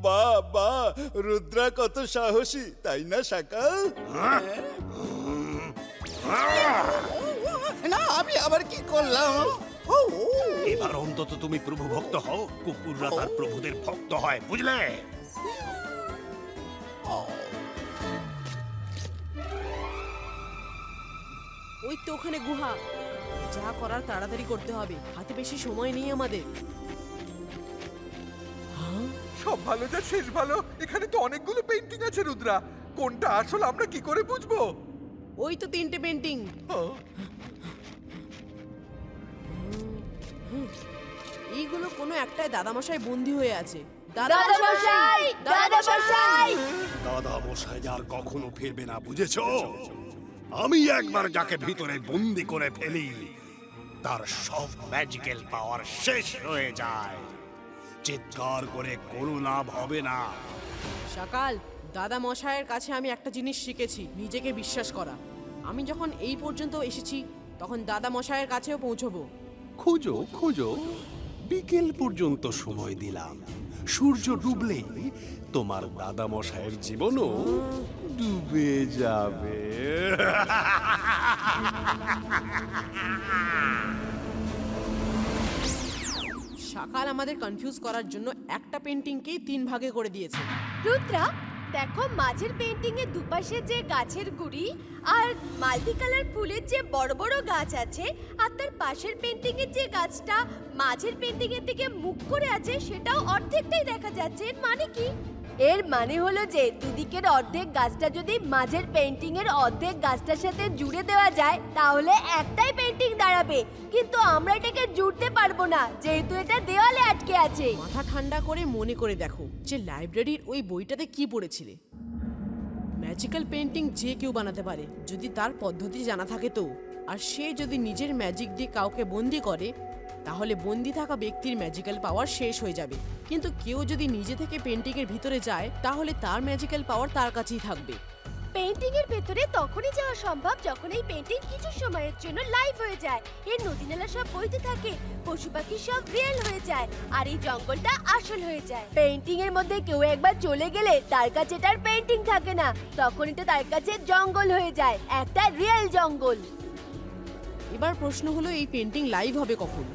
বাবা, রুদ্রা কত সাহসী, তাই না শাকাল? না, আমি আবার কি করলাম? এবার অন্তত তুমি প্রভু ভক্ত হও। কুকুররা তার প্রভুদের ভক্ত হয়, বুঝলে? ওই তো ওখানে গুহা। যা করার তাড়াতাড়ি করতে হবে, হাতে বেশি সময় নেই আমাদের। সব ভালো যা শেষ ভালো। এখানে তো অনেকগুলো পেইন্টিং আছে রুদ্রা, কোনটা আসল আমরা কি করে বুঝবো? ওই তো 3টে পেইন্টিং। এইগুলো কোনো একটাই দাদামশাই বন্দী হয়ে আছে। দাদামশাই, দাদামশাই, দাদামশাই আর কখনো ফিরবে না, বুঝেছো? আমি একবার যাকে ভিতরে বন্দি করে ফেলি, তার সব ম্যাজিক্যাল পাওয়ার শেষ হয়ে যায়। চিৎকার করে কোনো লাভ হবে না। সকাল দাদা মশাইয়ের কাছে আমি একটা জিনিস শিখেছি, নিজেকে বিশ্বাস করা। আমি যখন এই পর্যন্ত এসেছি তখন দাদা মশাইয়ের কাছেও পৌঁছবো। খোঁজো খোঁজো, বিকেল পর্যন্ত সময় দিলাম। সূর্য ডুবলেই তোমার দাদা মশাইয়ের জীবনও ডুবে যাবে। সকাল আমাদের কনফিউজ করার জন্য একটা পেন্টিংকেই 3 ভাগে করে দিয়েছে। রুদ্রা, দেখো মাঝের পেন্টিং এর দুপাশে যে গাছের গুড়ি আর মাল্টি কালার ফুলের যে বড় বড় গাছ আছে, আর তার পাশের পেন্টিং এর যে গাছটা মাঝের পেন্টিং এর দিকে মুখ করে আছে সেটাও অর্ধেকটাই দেখা যাচ্ছে। এর মানে কি? এর মানে হলো যে দুদিকের অর্ধেক গাছটা যদি মাঝের পেন্টিং এর অর্ধেক গাছটার সাথে জুড়ে দেওয়া যায় তাহলে একটাই পেন্টিং দাঁড়াবে, কিন্তু আমরা এটাকে জুড়তে পারবো না যেহেতু এটা দেওয়ালে আটকে আছে। মাথা ঠান্ডা করে মনে করে দেখো যে লাইব্রেরির ওই বইটাতে কি পড়েছিলে। ম্যাজিক্যাল পেন্টিং যে কেউ বানাতে পারে যদি তার পদ্ধতি জানা থাকে তো। আর সে যদি নিজের ম্যাজিক দিয়ে কাউকে বন্দি করে তাহলে বন্দি থাকা ব্যক্তির ম্যাজিক্যাল পাওয়ার শেষ হয়ে যাবে, কিন্তু কেউ যদি নিজে থেকে পেন্টিং এর ভিতরে যায় তাহলে তার ম্যাজিক্যাল পাওয়ার তার কাছেই থাকবে। পেন্টিং এর ভেতরে তখনই যাওয়া সম্ভব যখন এই পেন্টিং কিছু সময়ের জন্য লাইভ হয়ে যায়। এর নদী নালা সব বইতে থাকে, পশু পাখি সব রিয়েল হয়ে যায়, আর এই জঙ্গলটা আসল হয়ে যায়। পেন্টিং এর মধ্যে কেউ একবার চলে গেলে তার কাছে তার পেন্টিং থাকে না, তখন এটা তার কাছে জঙ্গল হয়ে যায়, একটা রিয়েল জঙ্গল। এবার প্রশ্ন হলো এই পেন্টিং লাইভ হবে কখন?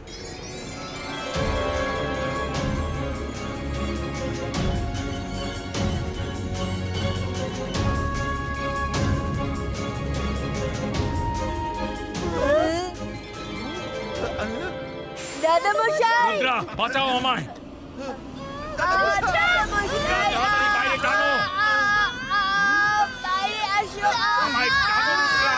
দাদা মশাই, রুদ্রা, বাঁচাও আমায়। দাদা মশাই, বাইরে টানো, বাইরে আসো। আমায় টানো রুদ্রা।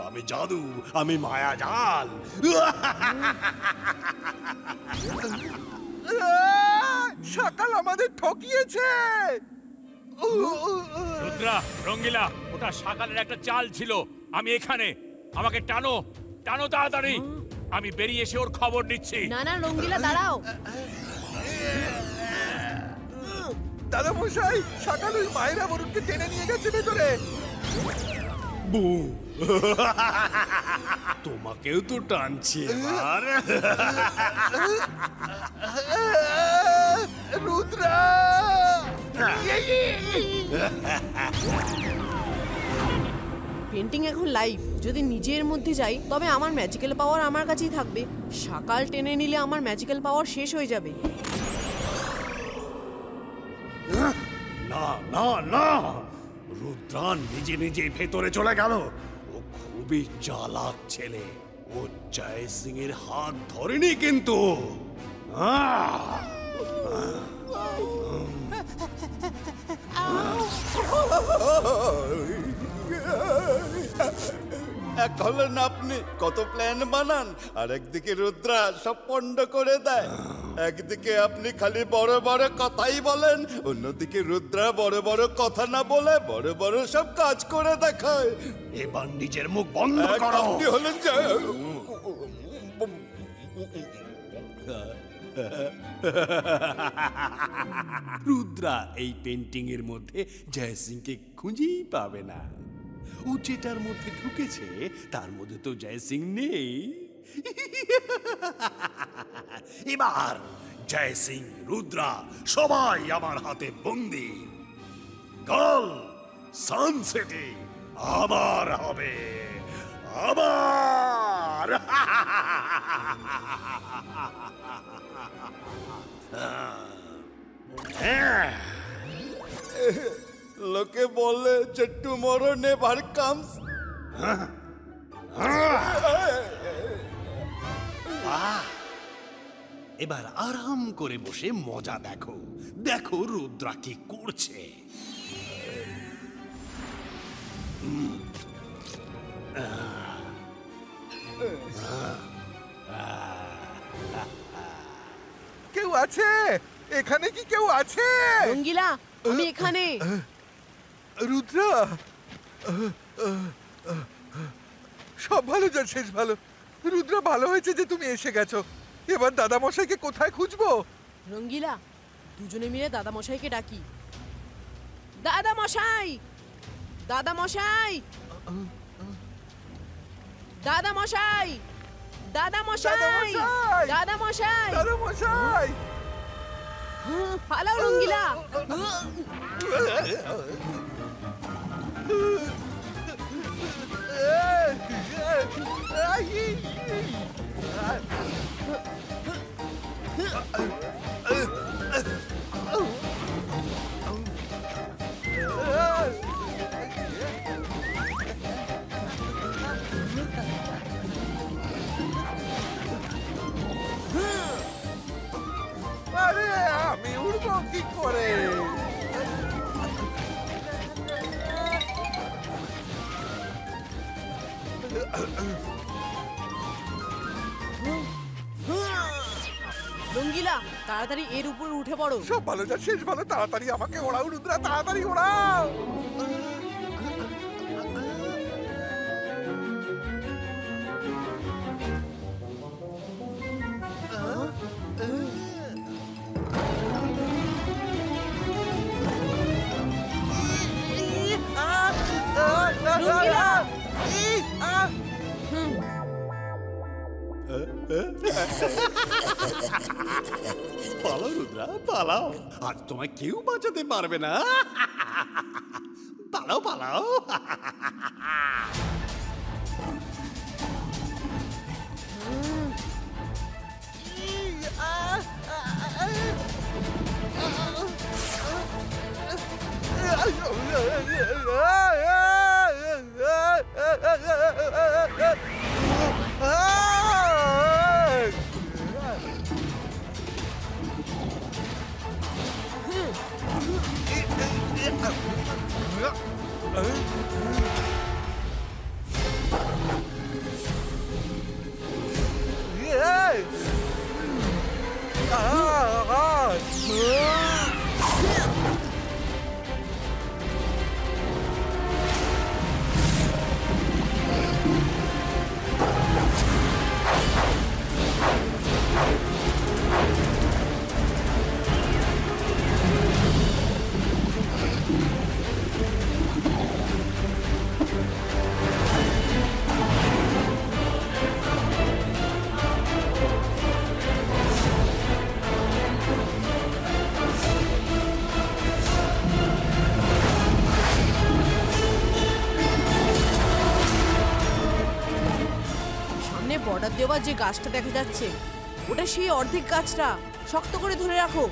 আমি জাদু, আমি মায়াজাল। সকাল আমাদের ঠকিয়েছে। রুদ্রা, রঙ্গিলা, ওটা সকালের একটা চাল ছিল। আমি এখানে, আমাকে টানো, টানো তাড়াতাড়ি। আমি বেরিয়ে এসে ওর খবর নিচ্ছি। না না রঙ্গিলা, দাঁড়াও। দাদা মশাই, সকাল ওই মায়েরা বরুণকে টেনে নিয়ে গেছে ভেতরে। তোমাকেও তো টানছি এবার। রুদ্রা, পেন্টিং এখন লাইভ। যদি নিজের মধ্যে যাই তবে আমার ম্যাজিক্যাল পাওয়ার আমার কাছেই থাকবে। সকাল টেনে নিলে আমার ম্যাজিক্যাল পাওয়ার শেষ হয়ে যাবে। না না না, রুদ্রা নিজে নিজে ভেতরে চলে গেল। ও খুবই চালাক ছেলে। ও জয় সিং এর হাত ধরেনি কিন্তু। এক হলেন আপনি, কত প্ল্যান বানান, আর একদিকে রুদ্রা সব পণ্ড করে দেয়। একদিকে আপনি খালি বড় বড় কথাই বলেন, অন্যদিকে রুদ্রা বড় বড় কথা না বলে বড় বড় সব কাজ করে দেখায়। এবার নিজের মুখ বন্ধ করো। আপনি হলেন রুদ্রা এই পেন্টিং এর মধ্যে জয় সিংকে খুঁজেই পাবে না। ও যেটার মধ্যে ঢুকেছে তার মধ্যে তো জয় সিং নেই। এবার জয় সিং, রুদ্রা সবাই আমার হাতে বন্দি। কাল সানসেটে আবার হবে, আবার। লোকে বলে যে টুমরো নেভার কামস। এবার আরাম করে বসে মজা দেখো। দেখো রুদ্রা কি করছে। কেউ কেউ আছে? এখানে কি কেউ আছে? রঙ্গিলা, আমি এখানে। রুদ্রা, সব ভালো যার শেষ ভালো। রুদ্রা, ভালো হয়েছে যে তুমি এসে গেছো। এবার দাদা মশাইকে কোথায় খুঁজবো? রঙ্গিলা, দুজনে মিলে দাদা মশাইকে ডাকি। দাদা মশাই, দাদা মশাই, দাদা মশাই, দাদা মশাই, দাদা মশাই, দাদা মশাই। পালাও রঙ্গিলা। আরে আমি উড়বো কি করে? রঙ্গিলা, তাড়াতাড়ি এর উপর উঠে পড়ো। সব ভালো যার শেষ ভালো। তাড়াতাড়ি আমাকে ওড়াও রুদ্রা, তাড়াতাড়ি ওড়াও। পালাও রুদ্রা, পালাও। আজ তোমায় কেউ বাঁচাতে পারবে না। পালাও, পালাও। বর্ডার দেওয়া যে গাছটা দেখা যাচ্ছে, ওটা সেই অর্ধেক গাছটা। শক্ত করে ধরে রাখো।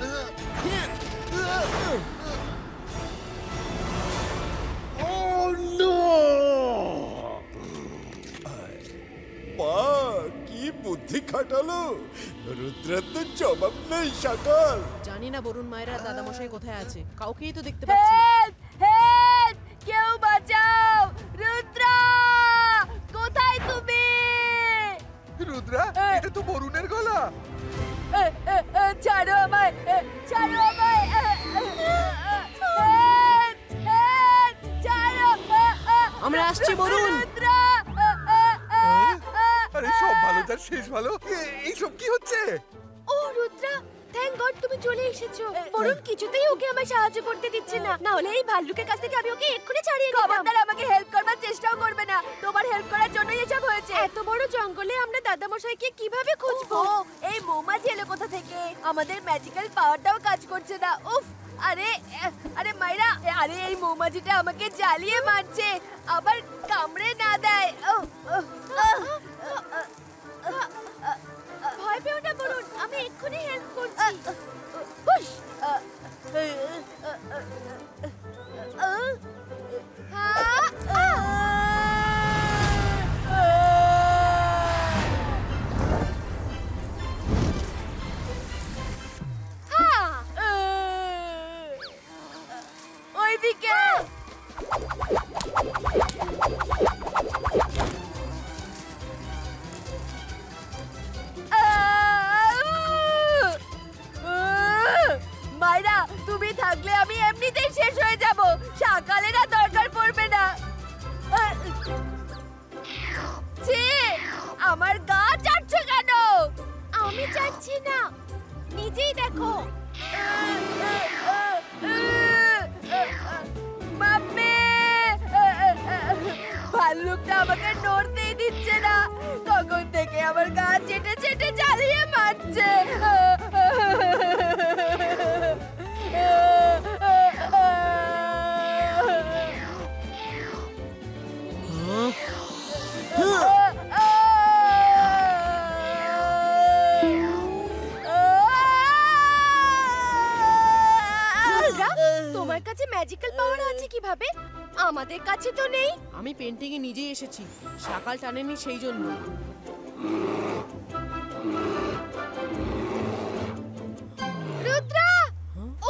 কি বুদ্ধি খাটালো রুদ্রের, তো জবাব নেই সকাল। জানি না বরুণ মায়েরা দাদা মশাই কোথায় আছে, কাউকেই তো দেখতে পাচ্ছি না। কেউ বাঁচাও! রুদ্রা, কোথায় তুমি? রুদ্রা, এটা তো বরুণের গলা। ছাড়ো আমায়, ছাড়ো আমায়। আমরা আসছি বরুণ। আরে সব ভালো যার শেষ ভালো। এইসব কি হচ্ছে? ও রুদ্রা, থ্যাংক গড তুমি চলে এসেছো। বরুণ কিছুতেই ওকে আমায় সাহায্য করতে দিচ্ছে না, না হলে এই ভাল্লুকের কাছ থেকে আমি ওকে এক্ষুনি ছাড়িয়ে দিতাম। খবরদার আমাকে হেল্প করবার চেষ্টাও করবে না, তোমার হেল্প করার জন্যই এসব হয়েছে। এত বড় জঙ্গলে আমরা দাদা মশাইকে কিভাবে খুঁজবো? এই মৌমাছি এলো কোথা থেকে? আমাদের ম্যাজিক্যাল পাওয়ারটাও কাজ করছে না। উফ, আরে আরে মাইরা, আরে এই মৌমাছিটা আমাকে জ্বালিয়ে মারছে, আবার কামড়ে না দেয়। ভয় পেও না বরুণ, আমি এক্ষুনি হেল্প করছি। ওইদিকে এমনিতেই শেষ হয়ে যাব, সকালে না দরকার পড়বে না। ছি, আমার গা চাটছো কেন? আমি চাটছি না, নিজেই দেখো। মাম্মি, ভাল্লুকটা আমাকে নড়তেই দিচ্ছে না, কখন থেকে আমার গা চেটে চেটে জ্বালিয়ে মারছে। তোমার কাছে ম্যাজিক্যাল পাওয়ার আছে কিভাবে? আমাদের কাছে তো নেই। আমি পেন্টিং এ নিজেই এসেছি, সকাল টানেনি সেই জন্য। রুদ্রা,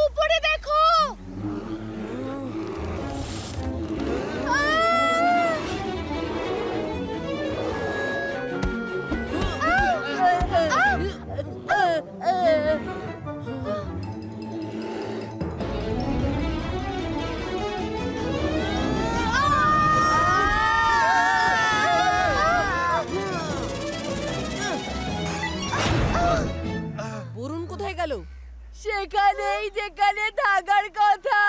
উপরে দেখো। বরুণ কোথায় গেল? সেখানেই যেখানে থাকার কথা।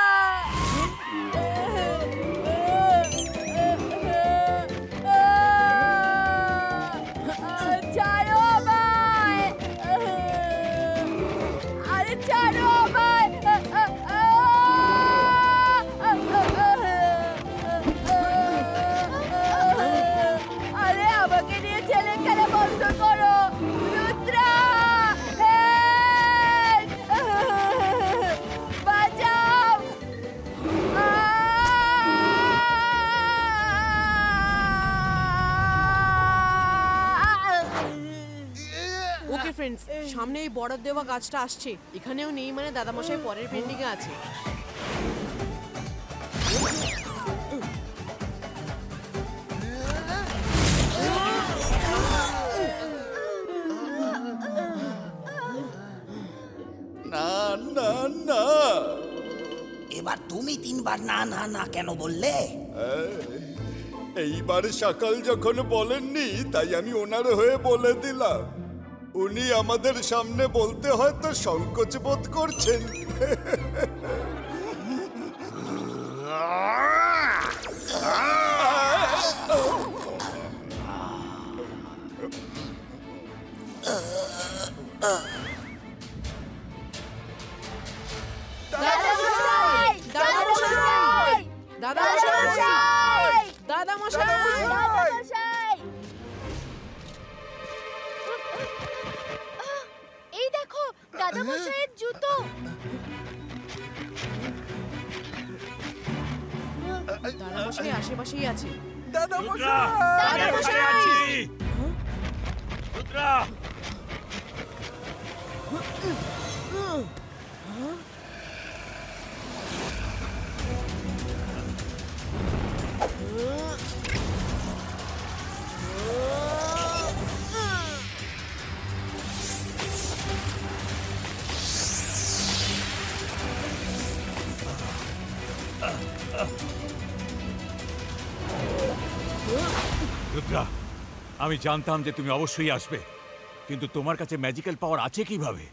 ছাড়ো আমায়, আরে ছাড়ো আমায়। আরে আমাকে নিয়ে ছেলে খেলা বন্ধ করো। রুদ্রা, বাঁচাও। ওকে ফ্রেন্ডস, সামনে এই বর্ডার দেওয়া গাছটা আসছে, এখানেও নেই মানে দাদামশাই পরের পেন্টিং এ আছে। না না না, এবার তুমি 3 বার না না না কেন বললে? এইবার সকাল যখন বলেননি তাই আমি ওনার হয়ে বলে দিলাম। উনি আমাদের সামনে বলতে হয়তো সংকোচ বোধ করছেন। দাদামশাই, দাদামশাই, দাদামশাই, দাদামশাই। এই দেখো দাদামশাইয়ের জুতো। দাদামশাই আশেপাশেই আছে। দাদামশাই, দাদামশাই, রুদ্রা, রুদ্রা, আমি জানতাম যে তুমি অবশ্যই আসবে, কিন্তু তোমার কাছে ম্যাজিক্যাল পাওয়ার আছে কিভাবে?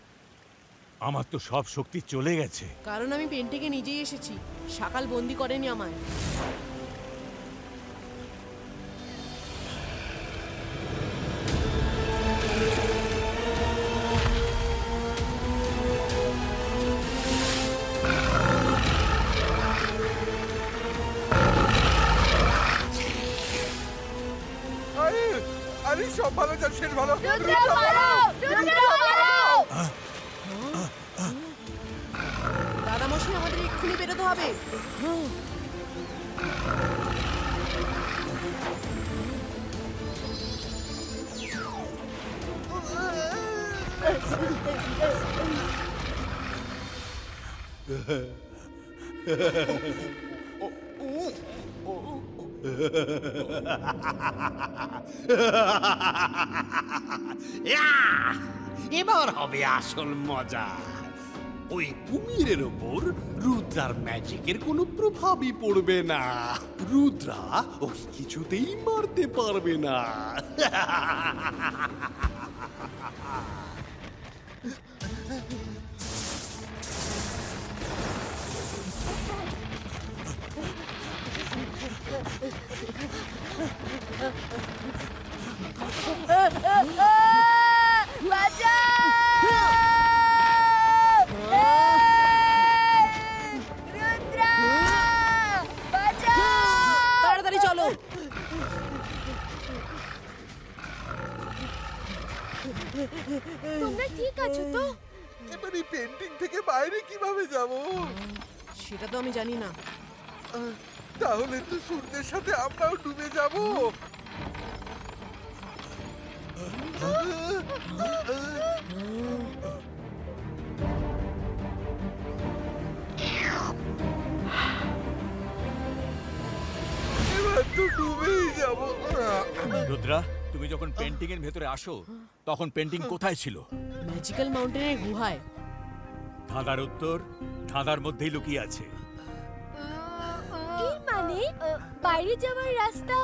আমার তো সব শক্তি চলে গেছে। কারণ আমি পেন্টিং এ নিজেই এসেছি, সকাল বন্দি করেনি আমায়। আরে সব ভালো যার শেষ ভালো। রুদ্রা মারো, রুদ্রা মারো। দাদামশাই, আমাদের এক্ষুনি বেরোতে হবে। এবার হবে আসল মজা। ওই কুমিরের ওপর রুদ্রার ম্যাজিকের কোনো প্রভাবই পড়বে না। রুদ্রা ওই কিছুতেই মারতে পারবে না। তাড়াতাড়ি চলো। তোমরা ঠিক আছো তো? এবার এই পেন্টিং থেকে বাইরে কিভাবে যাব? সেটা তো আমি জানি না। তাহলে তো সূর্যের সাথে আমরাও ডুবে যাব। এবার তো ডুবেই যাব। রুদ্রা, তুমি যখন পেন্টিং এর ভেতরে আসো তখন পেন্টিং কোথায় ছিল? ম্যাজিক্যাল মাউন্টেনের গুহায়। ধাঁধার উত্তর ধাঁধার মধ্যেই লুকিয়ে আছে। এর মানে বাইরে যাওয়ার রাস্তা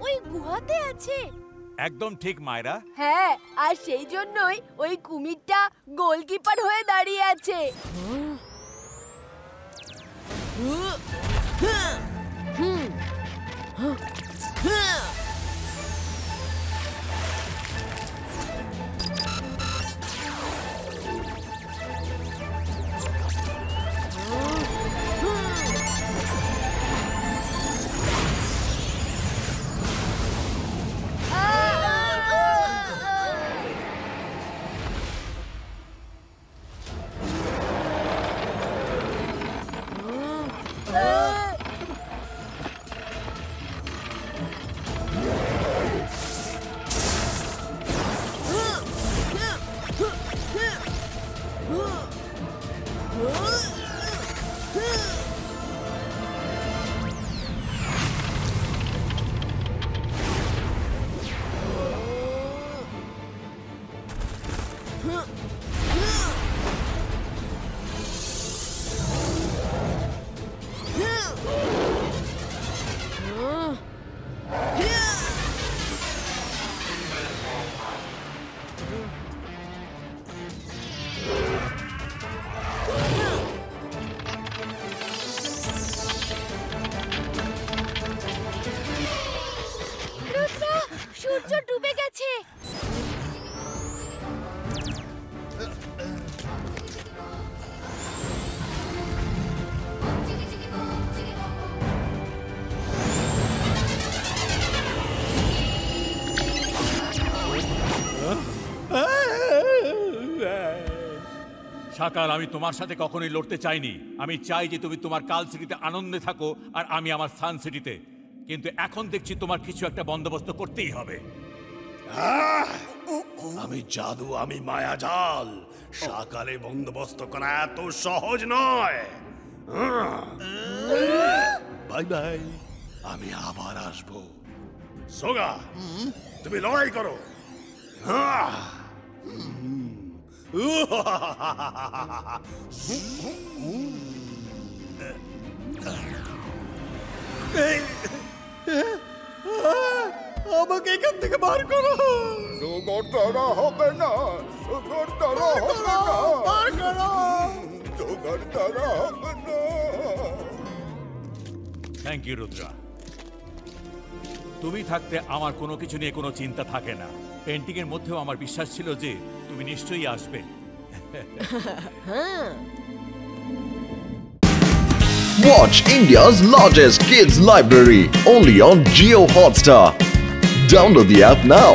ওই গুহাতে আছে। একদম ঠিক মায়েরা। হ্যাঁ, আর সেই জন্যই ওই কুমিরটা গোলকিপার হয়ে দাঁড়িয়ে আছে। সূর্য ডুবে গেছে। সাকাল, আমি তোমার সাথে কখনোই লড়তে চাইনি। আমি চাই যে তুমি তোমার কাল সিটিতে আনন্দে থাকো আর আমি আমার সান সিটিতে। কিন্তু এখন দেখছি তোমার কিছু একটা বন্দোবস্ত করতেই হবে। আমি জাদু, আমি মায়াজাল। সকালে বন্দোবস্ত করা এত সহজ নয়। বাই বাই, আমি আবার আসবো। সোগা, তুমি লড়াই করো। আমাকে এখান থেকে বার করো। জোগাড় হবে না, জোগাড় হবে না, বার করো। জোগাড় হবে না। Thank you Rudra. তুমি থাকতে আমার কোনো কিছু নিয়ে কোনো চিন্তা থাকে না। পেন্টিং এর মধ্যেও আমার বিশ্বাস ছিল যে তুমি নিশ্চয়ই আসবে। Watch India's largest kids library only on Jio Hotstar. Download the app now.